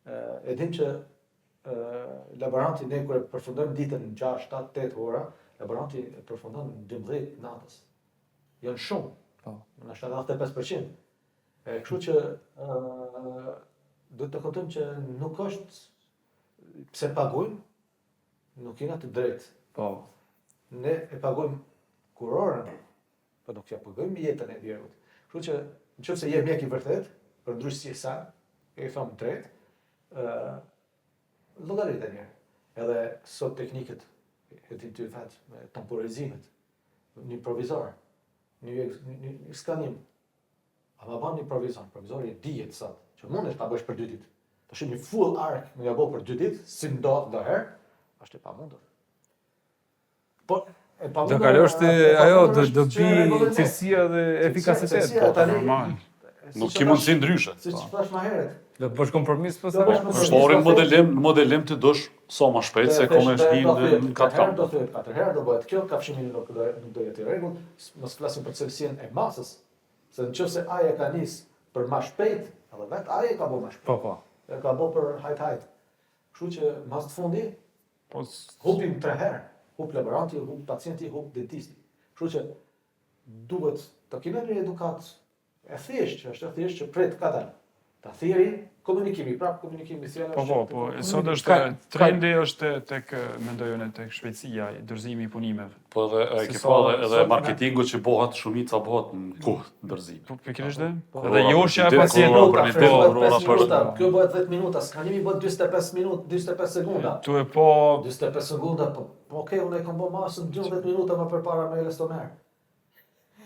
e dim që laboranti ne kur e përfundojmë ditën 6, 7, 8 ora, laboranti e përfundon në 12 natës. Janë shumë. Po. Në 75%. Kështu që duhet të kuptojmë që nuk është pse paguajmë, nuk jena të drejtë. Po. Ne e paguajmë kurorën, po nuk ja paguajmë jetën e djerut. Kështu që nëse je mjek i vërtet, për ndrysh si e sa, e them drejt, llogarit e mirë. Edhe sot teknikët e ti ty vet me temporizimet, një provizor, një skanim, ama ban një provizor, provizori dihet sot, që mundesh ta bësh për 2 ditë. Tash një full ark me ja bë për 2 ditë, si ndonjëherë, është e pamundur. Po Do kalosh te ajo do bi cilësia dhe efikasiteti. Normal. Nuk ki mundësi ndryshe. Siç thash më herët. Do të bësh kompromis pas Do bësh kompromis. Shtorin modelim të dosh sa më shpejt se komë shkin në katë kam. Do thuhet 4 herë do bëhet kjo, kafshimi nuk do jetë i rregull, mos flasim për cilësinë e masës, se nëse aja ka nis për më shpejt, edhe vet aja ka bërë më shpejt. Po. E ka bërë për hajt. Kështu që mas të fundi Po hupim 3 herë, hup laboranti, hup pacienti, hup dentisti. Kështu që duhet të kemi një edukat e thjeshtë, që është e thjeshtë që pret ka dalë. Ta thiri komunikimi, komunikimi sjellë. po, sot është trendi është tek mendoj unë tek shpejtësia, dorëzimi i punimeve. Po edhe ke pa edhe marketingu që bëhet shumica bëhet në kohë dorëzimi. Po pikërisht dhe? Po, Edhe joshja e pacientit. pacientit. Kjo bëhet 10 minuta, skanimi bëhet 45 minutë, 45 sekonda. Tu e po 45 sekonda, po okay, unë e kam bërë masën 12 minuta më përpara me elastomër.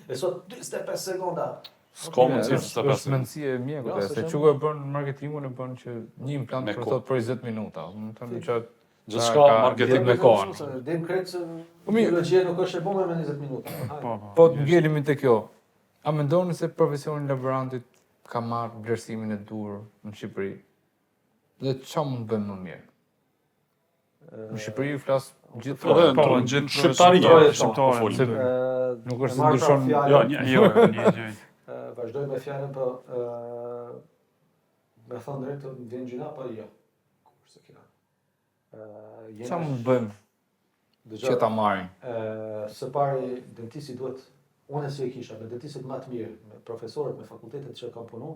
E sot 45 sekonda. S'ka mundësi Është mendësi e mjekut, se çugo e bën marketingun e bën që një implant kurthot për 20 minuta. Do të thonë që gjithçka marketing me kohë. Dem kreç biologjia nuk është e bome me 20 minuta. Po të ngelemi te kjo. A mendoni se profesioni i laborantit ka marrë vlerësimin e dur në Shqipëri? Dhe çfarë mund të bëjmë më mirë? Në Shqipëri flas gjithë Gjithë shqiptaria. nuk është se ndryshon. jo. Vazhdoj me fjalën, po me thënë drejt të vjen gjina, po jo. Kurse kena. Çfarë mund të bëjmë që ta marrin? Së pari dentisti duhet, unë si e kisha, me dentistit më të mirë, me profesorët, me fakultetet që kam punu,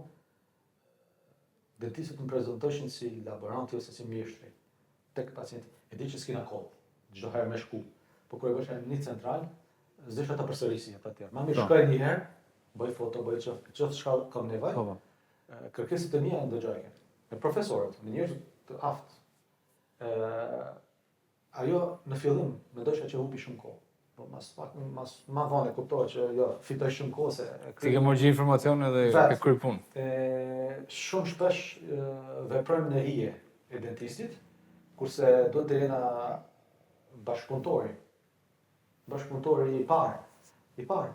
dentistit më prezentoshin si laboranti ose si mjeshtri tek pacienti. E di që s'kena kohë, çdo herë me shku. Po kur e bësh në një central, s'desha ta përsërisi ata tjerë. Ma më shkoj një herë, bëj foto, bëj çfarë çka kam nevojë. Kërkesat e mia ndëgjojnë. Me profesorët, me njerëz të aftë. Ajo në fillim mendojsha që hupi shumë kohë. Po mas ma vonë kuptoj që jo, fitoj shumë kohë se Ti ke marrë informacion edhe ke kryer punë. Shumë shpesh veprojmë në hije e dentistit, kurse do të jena bashkëpunëtori i parë,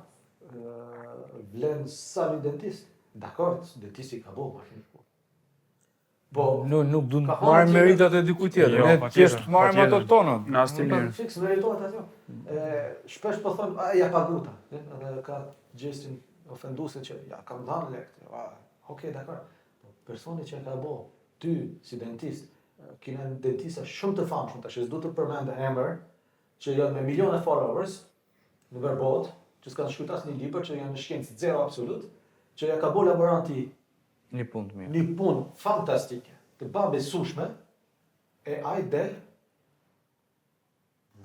vlen sa një dentist, dakord, dentisti ka bo ma shumë shku. Po, nuk du të marrim meritat e dikujt tjetër, ne thjesht marrim ato tona. Në asnjë Nuk mënyrë. kanë fiks meritohet ato. Shpesh po thonë, ja paguta, edhe ka gjestin ofenduese që ja kam dhënë lek. Okej, dakord. Personi që ka bo, ty si dentist, kena dentista shumë të famshëm, tash s'du të përmend emër, që janë me miliona followers në verbot, që s'kan shkruar asnjë libër, që janë në shkencë zero absolut, që ja ka bo laboranti Një punë të mirë. një punë fantastike, të pabesueshme, e ai del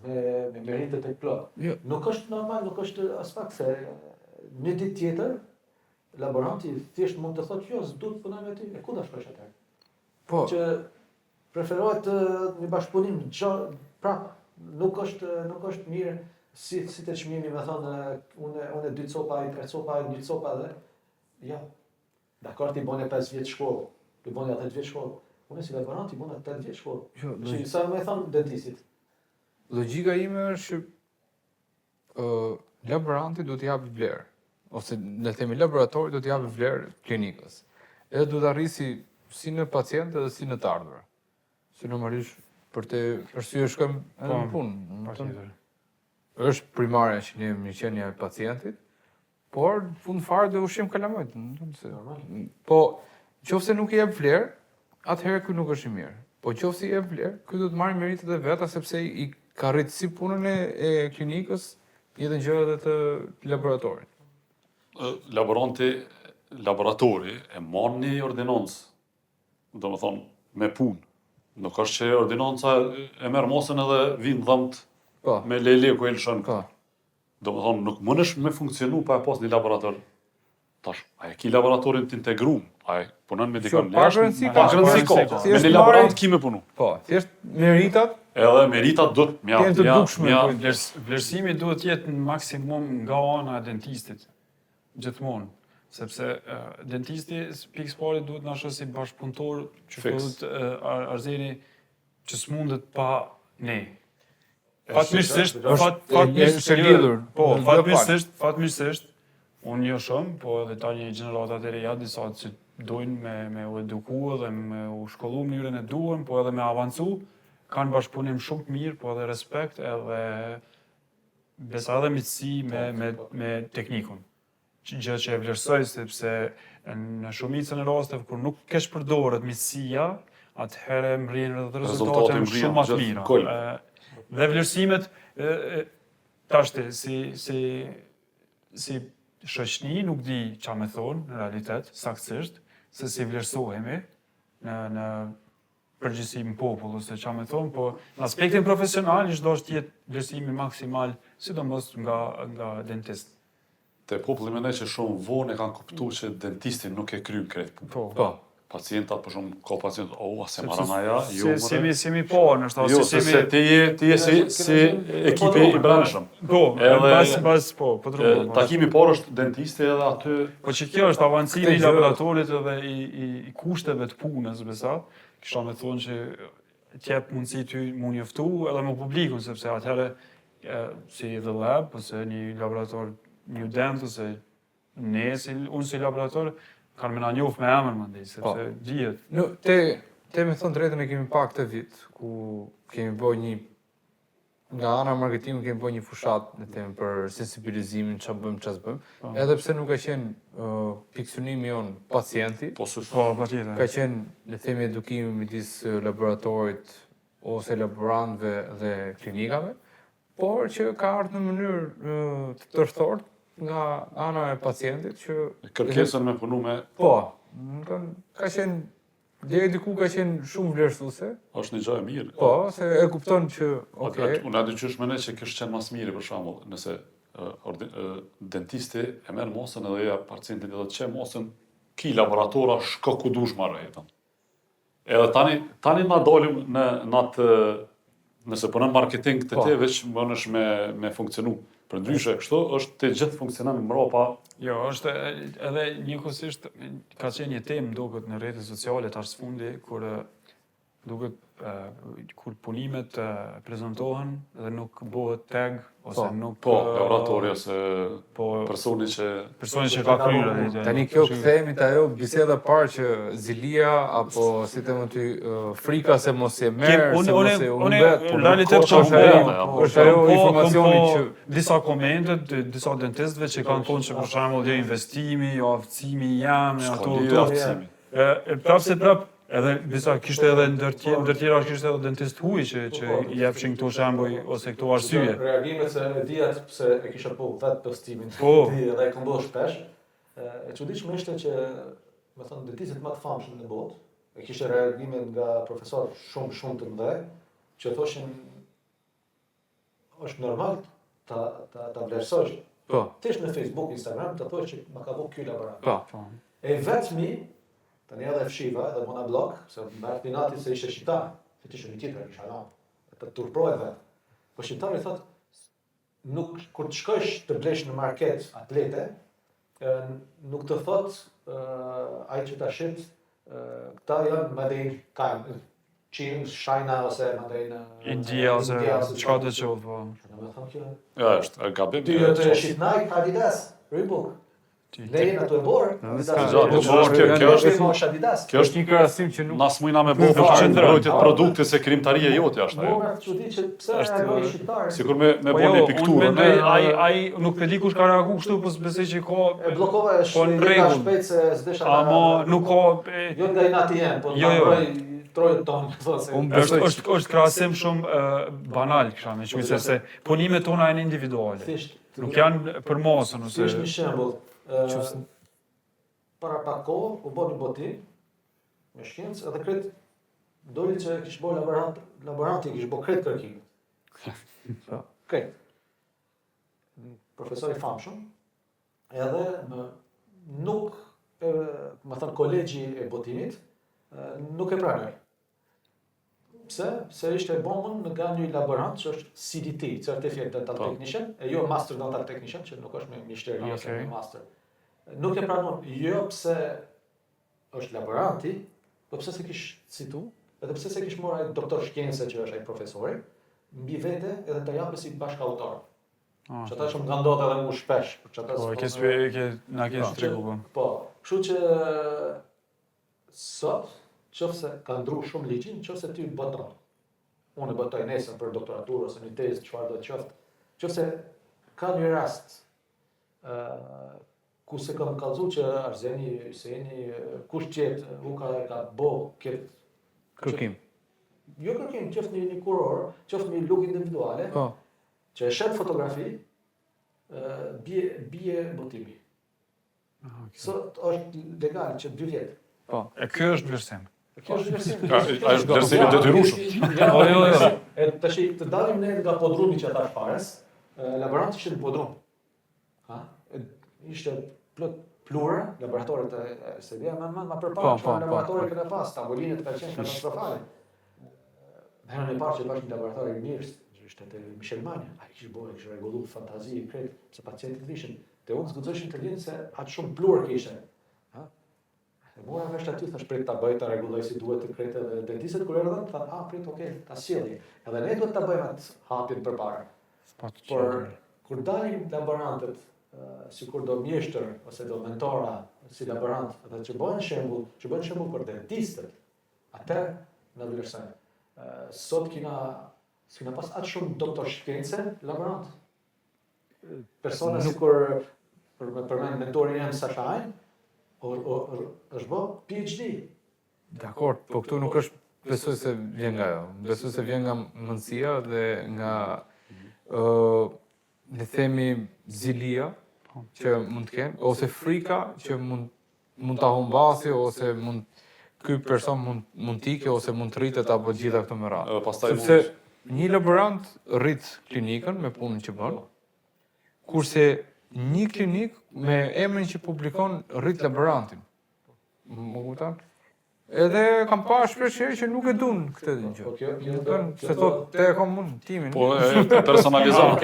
me meritet e plot. Jo. Nuk është normal, nuk është as pak se një ditë tjetër laboranti thjesht mund të thotë jo, s'du të punoj me ty, e ku do shkosh atëherë? Po, Që preferohet një bashkëpunim prap, nuk është mirë si të çmimi me thonë unë 2 copa, ai 3 copa, ai 1 copa dhe ja. Dakor, ti bën 5 vjet shkollë, ti bën 10 vjet shkollë. Unë si laborant i bën 8 vjet shkollë. Jo, Që sa më thon dentistit. logjika ime është që laboranti do të japë vlerë, ose le të themi laboratori do të japë vlerë klinikës. Edhe do të arrisë si në pacient edhe si në të ardhur. Se normalisht për të arsye shkojmë edhe në punë. Patjetër. Është primare që ne mirëqenia e pacientit, por në fund fare do ushqim kalamajt. Po, nëse nuk i jep vlerë, atëherë ky nuk është i mirë. Po nëse i jep vlerë, ky do të marrë meritet e veta sepse i ka rritë si punën e klinikës, jetën gjë edhe të laboratorit. Laboratori e marrë një ordinancë, do më thonë, me punë. Nuk është që ordinanca e merr mosën edhe vinë dhëmt Po, me lele ku e lëshon. po. Do më thonë, nuk mënesh me funksionu pa e pas një laborator. Tash, a e ki laboratorin të integrum, a e punon me dikon pa jashtë, rëndësi pa ka, rëndësi pa ka. rëndësi. Me një laborant ki me punu. Po, thjesht meritat Edhe meritat do të Janë të dukshme, po. Vlerësimi duhet të jetë në maksimum nga ana e dentistit, gjithmonë. Sepse dentisti, pikës pari duhet na shoh si bashkëpunëtor që Fiks. duhet Arzeni që s'mundet pa ne. është lidhur. Po, Në dy fatmirësisht, unë jo shumë, po edhe tani gjeneratat e reja disa që dojnë me u eduku dhe me u shkollu mënyrën e duhen, po edhe me avancu, kanë bashkëpunim shumë të mirë, po edhe respekt edhe besa edhe mitësi me teknikun. Gjë që e vlerësoj, sepse në shumicën e rasteve kur nuk kesh përdoret mitësia, atëherë mrien edhe rezultate shumë më të mira. Dhe vlerësimet, tashti, si shoqni nuk di qa me thonë në realitet, saktësisht, se si vlerësohemi në përgjithësim popull, ose qa me thonë, po në aspektin profesional, ishtë do është jetë vlerësimi maksimal, sidomos nga dentist. Te populli mendoj që shumë vonë e kanë kuptu që dentistin nuk e kryen krejt punë. Po. Pacientat, për shumë, ka pacientat, se marana ja, Si mi po, nështë jo, se ti je si ekipi i brendshëm. Po, po Takimi parë është dentisti edhe aty. Po që kjo është avancimi i laboratorit edhe i kushteve të punës, besa, kisha me thonë që t'jep mundësi ty mu njoftu edhe me publikun, sepse atëherë si The Lab, ose një laborator New Dent, ose unë si laborator, kanë me na njof me emër më ndej, sepse gjihet. Te me thonë drejtën e kemi pak të vit, ku kemi boj nga ana marketingu kemi boj një fushat në temë për sensibilizimin, që bëjmë, që bëjmë, edhe pse nuk ka qenë fiksionimi jonë pacienti, patjetër. ka qenë në themi edukimi midis laboratorit ose laborantëve dhe klinikave, por që ka ardhur në mënyrë të tërthort nga ana e pacientit që Kërkesën me punu me... Po, ka qenë, deri diku ka qenë shumë vlerësuese. është një gjë e mirë. Po, se e kupton që, Unë aty qysh mendoj që kështë qenë mas miri, për shembull, nëse dentisti e merr mosën edhe ja pacientit edhe çe mosën, ki laboratora shko ku dush marrë jetën. Edhe tani na dalim në atë, nëse punon marketing të te, veç mënesh me funksionu. Për ndryshe, kështu është të gjithë funksionon mbrapa. Jo, është edhe njëkohësisht ka qenë një temë duket në rrjetet sociale tash sfundi kur duket kur punimet prezantohen dhe nuk bëhet tag ose nuk laboratori ose personi që ka kryer. Tani kjo kthehemi te ajo biseda parë që zilia apo si të më ty frika se mos e merr, se mos e humbet, në realitet është ajo informacioni që disa komente të disa dentistëve që kanë thonë që për shembull jo investimi, jo aftësimi jam, prap edhe disa kishte edhe ndër tjera kishte edhe dentist huj që i jepshin këto shembuj ose këto arsye. Reagimet se e dijat pse e kisha po vetë postimin. Edhe e kam bërë shpesh. E çuditshme ishte që, me thënë, dentistët më të famshëm në botë, e kishte reagime nga profesorë shumë të mëdhenj, që thoshin është normal ta vlerësosh. Thjesht në Facebook, Instagram, të thosh që ma ka bërë ky laborator. E vetmi tani edhe fshiva, edhe mona blog, se më pinati se ishte shqiptar, se të ishte një tjetër, kisha la, të turprohet vetë. Po shqiptari thot, nuk, kur të shkojsh të blesh në market atlete, nuk të thot, ai që ta shit, këta janë madej kanë, Çin, China ose madej në India ose çka do të thotë, po. Do të thonë kjo. Ja, është gabim. Ty të shit Nike, Adidas, Reebok. Lejen ato e borë, kjo është një krahasim që nuk nas mujna me bëu për mbrojtje të produktit se krimtaria jote është ajo. Mua çudi që pse reagoi shqiptar. Sikur me bëni pikturë. Ai nuk e di kush ka reaguar kështu, po besoj që ka e bllokova shpejt se s'desha. Ama nuk ka jo nga inati jam, po trojën tonë, thosë. Është krahasim shumë banal kisha me thënë se punimet tona janë individuale. Nuk janë për masën ose. Është një shembull. Para pak kohë, u bo një botim me shkencë, edhe kretë doli që kishë bo laboranti, kishë bo kretë kërkimit. Kretë. profesor i famshëm, edhe nuk, më thënë, kolegji e botimit nuk e pranoi. Pse? Se ishte bomën nga një laborant që është CDT, Certificate Dental Technician, e jo Master Dental Technician, që nuk është me mishteri ose me master. Nuk e pranon, jo pse është laboranti, po pse se kish citu, edhe pse se kish marrë ai doktor shkencë që është ai profesori, mbi vete edhe të japë si bashkautor. Që ata shumë nga ndodhe edhe mu shpesh. Na ke shtregu, po. Kështu që sot, qofse ka ndru shumë ligjin, qofse ty boton. Unë botoj nesër për doktoraturë ose një tezë, çfarë do të qoftë. Qofse ka një rast ku se kam kallëzu që Arzeni, Hyseni, kush qetë, u ka bo këtë Kërkim. Jo kërkim, qoftë një kuror, qoftë një lugë individuale, që e shet fotografi, bie botimi. Sot është legal që 2 vjetë. E kjo është vlerësim. Kjo është vlerësim. A është vlerësim i detyrueshëm. Jo. Tash të dalim ne nga podrumi që ata shpares, laboranti ishte në podrum. Ishte plot plura, laboratoret e SBA, ma përpara çfarë laboratorit kena pas, tambolinet kanë qenë katastrofale. Herën e parë që bash një laborator i mirë, ishte te Michel Mania, ai kishte rregullu fantazi krejt, se pacientët vishin. Te unë zguxoshin të linë se atë shumë plurë kishte. E mora vesh aty, thash prit ta bëj, ta rregulloj si duhet të krejt edhe dentistët kur erdhën, thanë, prit, okay, ta sjellim. Edhe ne duhet ta bëjmë atë hapjen përpara. Por kur dalin laborantët, sikur do mjeshtër ose do mentora si laborant, edhe që bëhen shembull për dentistët, atë na vlerësojnë. Sot kina pas atë shumë doktor shkence, laborant. Persona sikur përmend mentorin jam Sasha Ajn, është bë PhD. Dakor, po këtu nuk është, besoj se vjen nga jo. Besoj se vjen nga mundësia dhe nga, ne themi, zilia që mund të kenë, ose frika që mund ta humbasi, ose ky person mund t'ike, ose mund të rritet apo gjitha këto me radhë. Sepse një laborant rrit klinikën me punën që bën, kurse një klinik me emrin që publikon rrit laborantin. Më kupton? Edhe kam pa shpesh që nuk e dun këtë gjë. Se thot te e kam unë timin. Po e personalizon.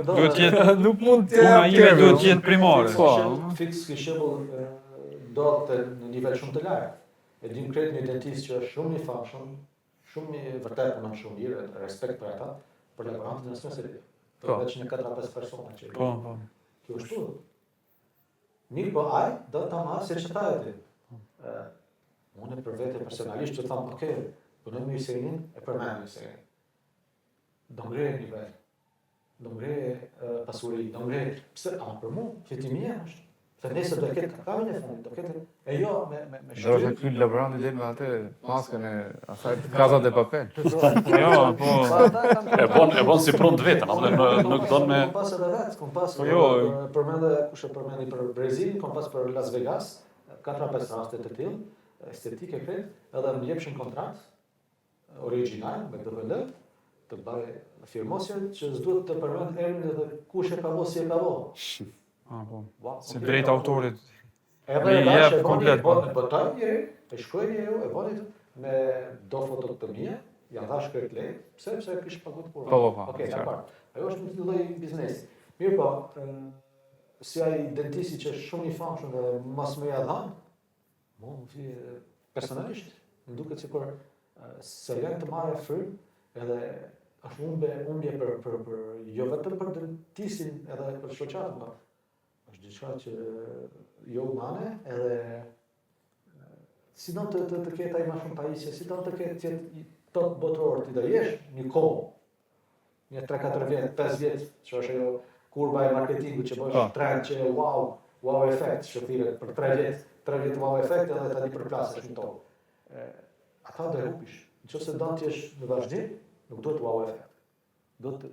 Duhet të jetë nuk mund të puna ime duhet të jetë primare. Fiks ky shembull ndodhte në nivel shumë të lartë. E dim krejt një dentist që është shumë i famshëm, shumë i vërtet punon shumë mirë, respekt për ata, për laborantin e specialistit. Veç në 4-5 persona që kjo është tu. Mirë po ai do ta marrë se që ta e ti. Unë për vete personalisht që thamë, okay, punoj me Hysenin, e përmend Hysenin. Do ngreje nivel, do ngreje pasuri, do ngreje, pse, për mu, fitimia është. Se nesër do ketë kakamin e fundit, do ketë, e jo me Do është ky laboranti del me atë maskën e asaj kazat e papel. Jo, po. E bën si prunë të vetën, nuk don me. Kom pas edhe vetë, kom pas përmende, kush e përmendi për Brezil, kom pas për Las Vegas, 4-5 raste të tillë, estetike krejt, edhe më jepshin kontrakt origjinal me DVL, të bëj firmosje që s'duhet të përmend emrin edhe kush e ka bërë si e ka bërë. Se drejt autorit. Edhe e jep komplet. Botoj njëri, e shkruaj njëri, e boni me do fototomie, ja dhash krejt lejë, pse kish paguar kur. Po. Okej, dakor. Ajo është një lloj biznesi. Mirë po, si ai dentisti që është shumë i famshëm dhe mas më ja dhan, personalisht, më duket sikur se janë të marrë frymë, edhe është humbje për jo vetëm për dentistin, edhe për shoqatën. Është diçka që jo humane, edhe si do të ketë ai më shumë pajisje, si do të ketë top botëror ti do jesh një kohë, një 3-4 vjet, 5 vjet, që është ajo kurba e marketingut që bësh trend që wow efekt, që thirret për 3 vjet wow efekt edhe tani përplasesh në tokë. Ata do hupish. Nëse do të jesh në vazhdim, nuk duhet wow efekt. Do të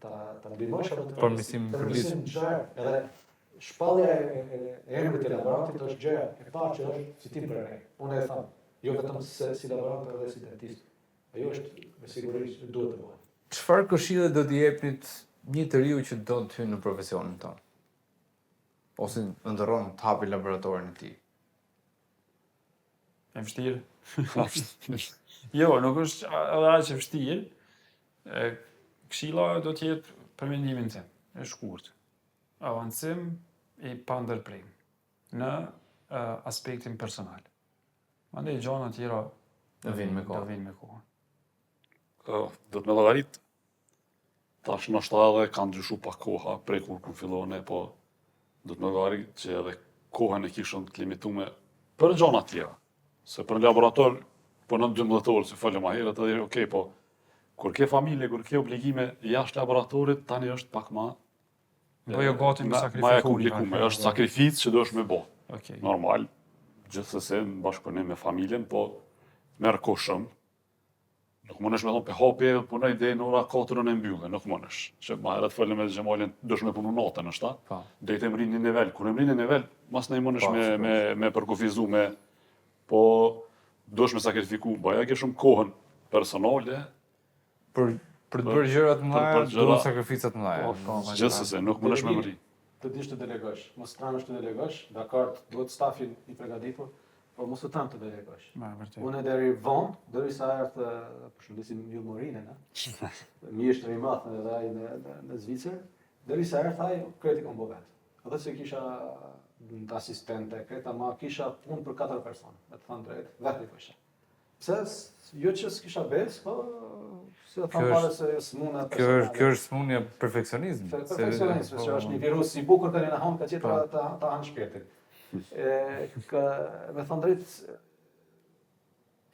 ta ndihmosh apo të Përmirësim gjëra, edhe shpallja e emrit të laborantit është gjëja e parë që është fitim për ne. Unë e tham, jo vetëm si laborant, edhe si dentist. Ajo është me siguri duhet të bëhet. Çfarë këshille do t'i jepnit një të riu që do të hynë në profesionin tonë, ose ndërron të hapi laboratorin e tij. E vështirë. Jo, nuk është edhe aq e vështirë. Këshilla do të jetë për mendimin tim, e shkurt. Avancim i pandërprim në aspektin personal. Mandej gjëra të tjera Do vinë me kohë. Do vinë me kohë. Do të me llogarit. Tash ndoshta edhe kanë ndryshuar pak koha prej kur fillone, po do të me llogarit që edhe kohën e kishën të limituar për gjëra të tjera. Se për laborator po në 12 orë, si folëm më herët, edhe okay, po kur ke familje, kur ke obligime jashtë laboratorit, tani është pak më Jo gati me ma e sakrifiku. komplikuar, është sakrificë që duhesh me bë. Okej. Normal, gjithsesi në bashkëpunim me familjen, po merr kohë shumë. Nuk mundesh me thonë pe hapi edhe punoj deri në ora 4 e mbyllë, nuk mundesh. Që më herët folëm me Xhemalin, duhesh me punu natën, është ta? Po. Deri të mrin një nivel. Kur e mrin një nivel, mas ne mundesh Po, me përkufizu me, po duhesh me sakrifiku, baja ke shumë kohën personale, Për të bërë gjëra të mëdha, për gjëra- duhen sakrifica të mëdha. Po, gjithsesi nuk mundesh me mri. Të dish të delegosh, mos tranesh të delegosh, dakord, duhet stafin i përgatitur, por mos u tan të delegosh. Vërtet. Unë deri vonë, derisa erdhë, përshëndesim Yllmorinën, a? Mjeshtri i madh edhe ai në Zvicër, derisa erdhë ai kreti kom bë vet. Edhe se kisha në asistente, kreta ma kisha punë për 4 persona, me të thënë drejt, vetë i kisha. Pse jo që s'kisha bes, po se Kjo tham pare se s'muna Kjo është smundje perfeksionizmi. Perfekcionizmi, që është një virus i bukur tani në hanë ka qetra ta hanë shpirtin. Me thënë drejt,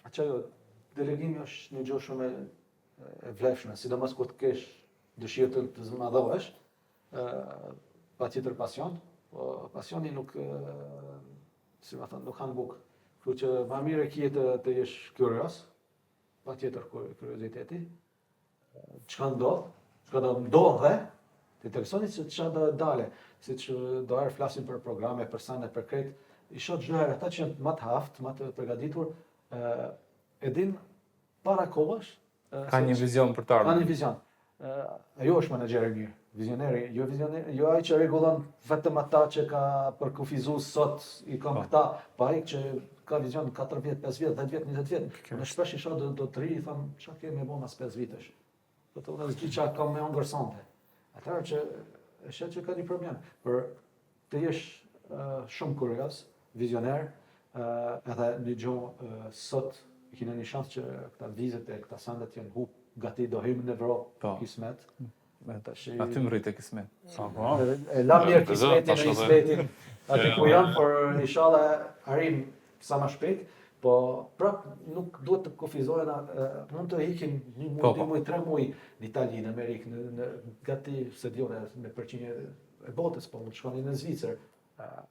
ajo delegimi është një gjë shumë e vlefshme, sidomos kur të kesh dëshirë të zmadhohesh, patjetër pasion, po pasioni nuk, si më thënë, nuk hanë bukë. Kështu që më mirë e kje të jesh kurios, patjetër kurioziteti, çka ndodh, çka do ndodhe, të interesoni se çka do dale, siç do arë flasim për programe, për sane, për krejt, i shoh çdo herë ata që janë më të aftë, më të përgatitur, e din para kohësh, Ka një vizion për të ka ardhmen. një vizion. Ajo është menaxher i mirë, vizioneri, jo ai që rregullon vetëm ata që ka përkufizuar sot i kanë këta, pa ai që ka vizion 4 vjet, 5 vjet, 10 vjet, 20 vjet. Në shpesh i shoh do të ri, i them çka kemi bë mas 5 vitesh. Do të thonë çka kam me ongërsonte. Atëherë që e shet që ka një problem, për të jesh shumë kurios, vizioner, edhe një gjë sot kena një shans që këta vizet e këta sandet janë hub gati do hymë në Evropë, Po. kismet. Aty më rritë e kismet. E la mirë Tash kismetin e edhe- ismetin aty ku janë, por inshallah arrim sa më shpejt, po prap nuk duhet të kufizohen, mund të ikin një muaj, Po, 2 muaj, 3 muaj në Itali, në Amerikë, në gati se dione me përqindje e botës, po mund të shkoni në Zvicër.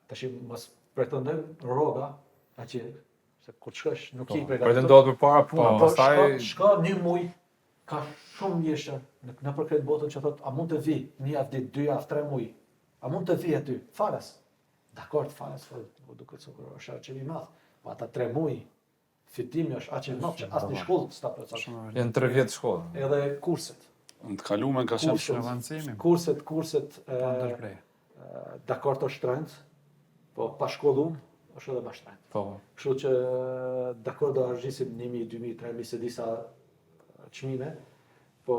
Tash mos pretendojmë rroga atje, se kur të shkosh nuk i përgatitur. Pretendohet për para puna, Po, pastaj shko një muj, ka shumë mjeshtër në përkret botën që thot, a mund të vi, një javë ditë, 2 javë, 3 muj, a mund të vi aty, falas. Dakord, falas, po duket se kur është aq i madh, po ata 3 muj, fitimi është aq i madh që asnjë shkollë s'ta plotëson. janë 3 vjet shkollë. Edhe kurset, Në të kalumen ka qenë kurset, avancimi. kurset, Ndërprej. dakord është shtrenjtë, po pa shkollum, është edhe më shtrenjtë. Po. Kështu që dakord do argjisim 1.000, 2.000, 3.000 se disa çmime, po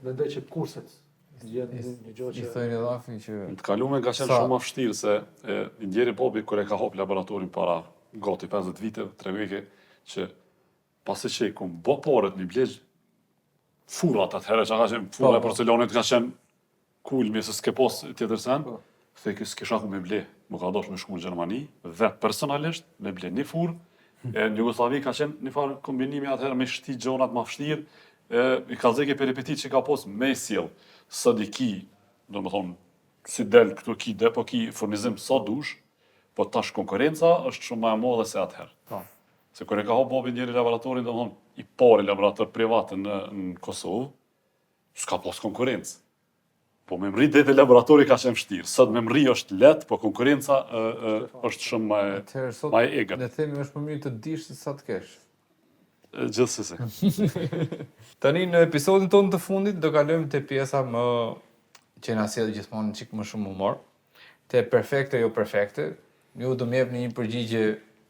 mendoj që kurset janë një gjë I që thënë i dhafi që Në të kalumen ka qenë Sa- shumë më vështirë se i ndjeri babi kur e ka hap laboratorin para gati 50 vite, 3 vite, që pasi që i kum bë paret një blegj furat atëherë që ka qenë fura e Po, po. porcelonit ka qenë kulmi se s'ke pos tjetër sen, Po. the që s'kisha ku me ble, më ka dosh me shku në Gjermani, vetë personalisht me ble një furë, e në Jugosllavi ka qenë një farë kombinimi atëherë me shti gjonat ma vështirë, i kallëzeke peripetit që ka pos me sjell, së di ki, do më thonë, si del këtu ki dhe, po ki furnizim sa dush, po tash konkurenca është shumë më e madhe se atëherë. Po. Se kur e ka hap babi njëri laboratorin, do më thonë, i pari laborator privat në Kosovë, s'ka pos konkurencë. Po me mri dete laboratori ka qenë vështirë. Sot me mri është lehtë, po konkurenca është shumë atëherë sot ma e egër. le themi është më mirë të dish se sa të kesh. Gjithsesi. Tani në episodin tonë të fundit do kalojmë te pjesa më që na sjell gjithmonë çik më shumë humor. Te perfekte jo perfekte. Ju do më jepni një përgjigje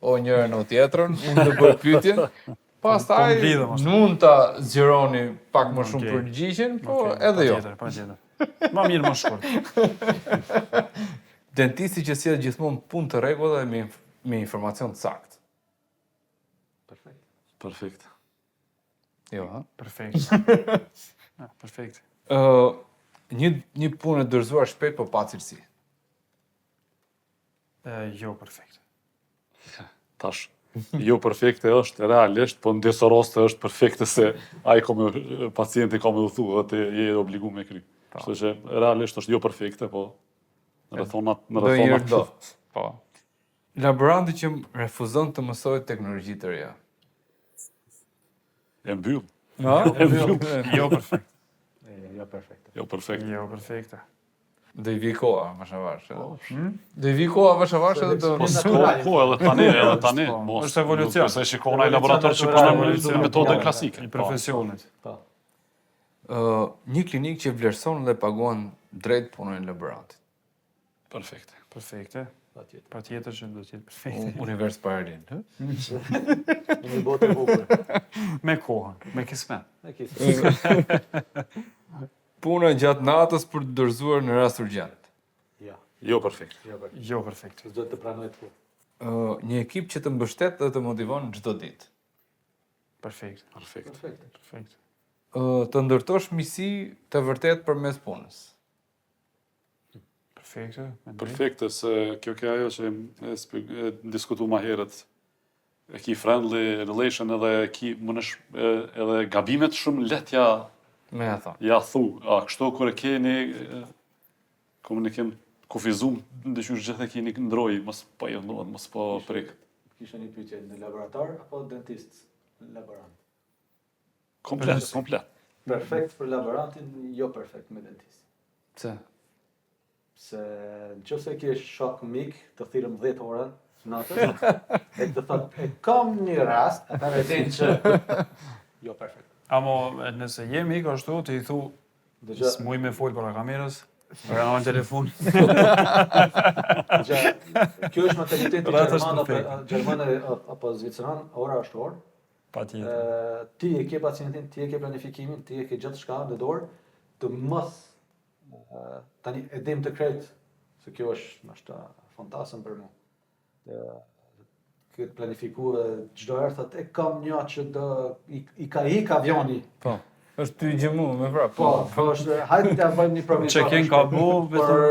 o njërën o tjetrën, unë do bëj pyetjen. Pastaj mblidhem ashtu. mund ta zgjeroni pak më shumë Okej. përgjigjen, po Okej, edhe jo. patjetër. Ma mirë më shkurt. Dentisti që sjell gjithmonë punë të rregulla dhe me informacion të saktë. Perfekt. Jo, ha? Perfekt. Ja, perfekt. Një punë e dorëzuar shpejt po pa cilësi. Jo perfekt. Tash, jo perfekte është realisht, po në disa raste është perfekte se pacienti ka me u thu dhe te je obligu me kry. Kështu që realisht është jo perfekte, po në rrethonat Do njërë do. Po. Laboranti që refuzon të mësojë teknologji të reja. e mbyll. No? Jo perfekt. Jo perfekte. Jo perfekt. Jo perfekte. Do i vi koha, vashavash. Do i vi koha, vashavash edhe do... Po Naturale. edhe tani. Po, mos- është evolucion. Nuk se shikon ai laborator që punon me Evolucion. metodën klasike. I profesionit. Po. Një klinik që vlerëson dhe paguan drejt punën e laborantit. Perfekte. Perfekte. Patjetër. Patjetër që do të jetë perfekte. Univers paralel. ë? Në një botë e bukur. Me kohën, me kismet. E kisë. Puna gjatë natës për të dorëzuar në rast urgjent. Ja, Jo perfekt. jo perfekte. Jo perfekte. S'do të pranoj të kur. Një ekip që të mbështet dhe të motivon çdo ditë. Perfekt. Perfekt. Perfekte. Perfekt. Të ndërtosh misi të vërtet përmes punës. Perfekte. me drejt. Perfekte, se kjo ke ajo që e diskutu ma herët. E ki friendly relation edhe e ki edhe gabimet shumë letja Me e thonë. ja thu. A kështu kur e keni komunikim kufizum, ndëshysh gjithë e keni ndroj, mos po jëllohet, mos po prek. Kisha një pyetje në laborator apo dentist në laborant? Komplet. Perfekt për laborantin, jo perfekt me dentist. Pse? Se në që se ke shok mik të thirëm 10 orën natës, e të thot, e kam një rast, atër e din që jo perfekt. Amo, nëse jemi kështu, ti i thu, Dëgja, s'muj me folë para kamerës, para në telefon. kjo është mentaliteti Ratë është gjerman perfekt. gjerman apo zviceran, ora është orë. Patjetër. Ti e ke pacientin, ti e ke planifikimin, ti e ke gjithë shka në dorë, të mos tani e dim të krejt, se kjo është nështë fantasën për mu. Këtë planifiku çdo herë thot e kam një që do i ka ik avioni. Po. Është ty gjëmu, me prap. Po, është hajde t'ja bëjmë një provë. Check-in ka bu, Por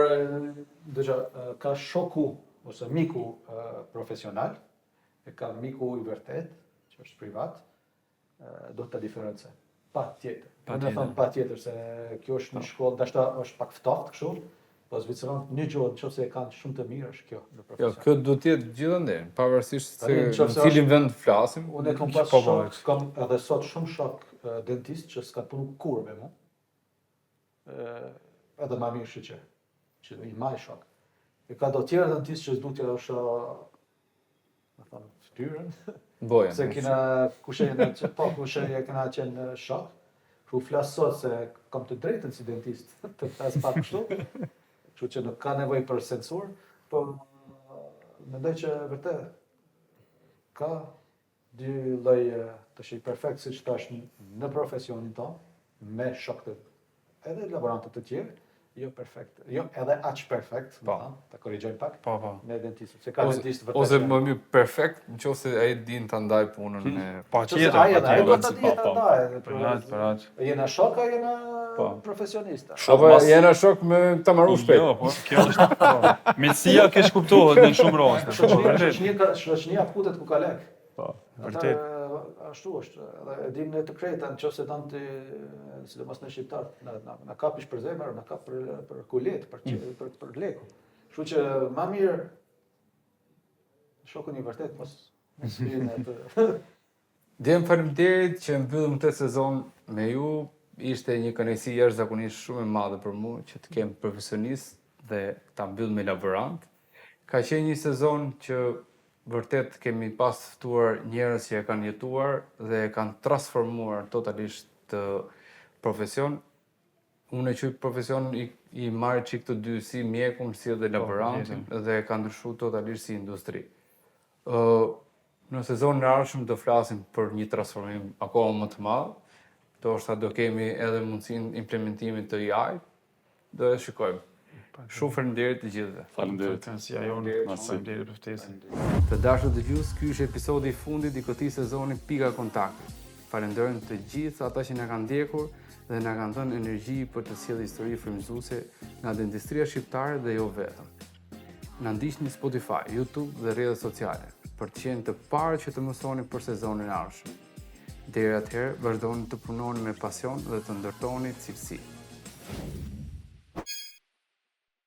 dëgja, ka shoku ose miku profesional, e ka miku i vërtet, që është privat, do të diferencoj. Patjetër. Ne them patjetër se kjo është një shkollë, dashka është pak ftoft kështu, po zviceranët një gjuhë nëse e kanë shumë të mirë është kjo në Jo, profesion. kjo do të jetë gjithandej, pavarësisht se Tani, në nëse cilin është- vend flasim. Unë e kam pas Po, shok, kam edhe sot shumë shok dentist që s'ka punu kur me mu. Edhe ma mirë shqyqe, që i maj shok. E ka do tjera dentist që s'du t'ja është, me thonë, ftyrën, Boja. se kina kushe e kena qenë shok, ku flasë sot se kam të drejtën si dentist, të flasë pak kështu, kështu që nuk ka nevoj për censur, po mendoj që vërtet ka dy lloj të shi perfekt siç thash në profesionin tonë, me shok të edhe laborantët të tjerë, jo perfekt, jo edhe aq perfekt, Po. ta korrigjojmë pak, Po, po. me dentistët, se ka dentistë vërtet. Ose më mirë perfekt, nëse ai din ta ndaj punën me Qëse ai edhe ai do të dihet po, ata. Për atë, për atë. Jena shok a jena Po. profesionista? Apo jena shok me ta marrë shpejt. Jo, po, kjo është, po. Mitësia keq kuptohet në shumë raste. Po, vërtet. Shoqënia futet ku ka lek. Po, Ata vërtet. ashtu është, edhe e dim në të krejta nëse don ti, sidomos në shqiptar, na kapish për zemër, na kap për kulet, për leku. Kështu që më mirë shokun i vërtet mos hyjnë atë. Djem faleminderit që mbyllëm këtë sezon me ju. Ishte një kënaqësi jashtëzakonisht shumë e madhe për mua që të kem profesionist dhe ta mbyll me laborant. Ka qenë një sezon që vërtet kemi pas ftuar njerëz që e kanë jetuar dhe e kanë transformuar totalisht të profesion. Unë e quaj profesion i marrë çik të dy, si mjekun, si edhe laborantin, dhe ka ndryshuar totalisht si industri. Në sezonin e ardhshëm do flasim për një transformim akoma më të madh. Ndoshta do kemi edhe mundësinë implementimit të AI. Do e shikojmë. Shumë faleminderit të gjithëve. Faleminderit. Si ajo, faleminderit për ftesën. Të dashur dëgjues, ky është episodi i fundit i këtij sezoni Pika Kontakti. Falenderojmë të gjithë ata që na kanë ndjekur dhe na kanë dhënë energji për të sjellë histori frymëzuese nga dentistria shqiptare dhe jo vetëm. Na ndiqni në Spotify, YouTube dhe rrjetet sociale për të qenë të parë që të mësoni për sezonin e ardhshëm. Deri atëherë, vazhdoni të punoni me pasion dhe të ndërtoni cilësi.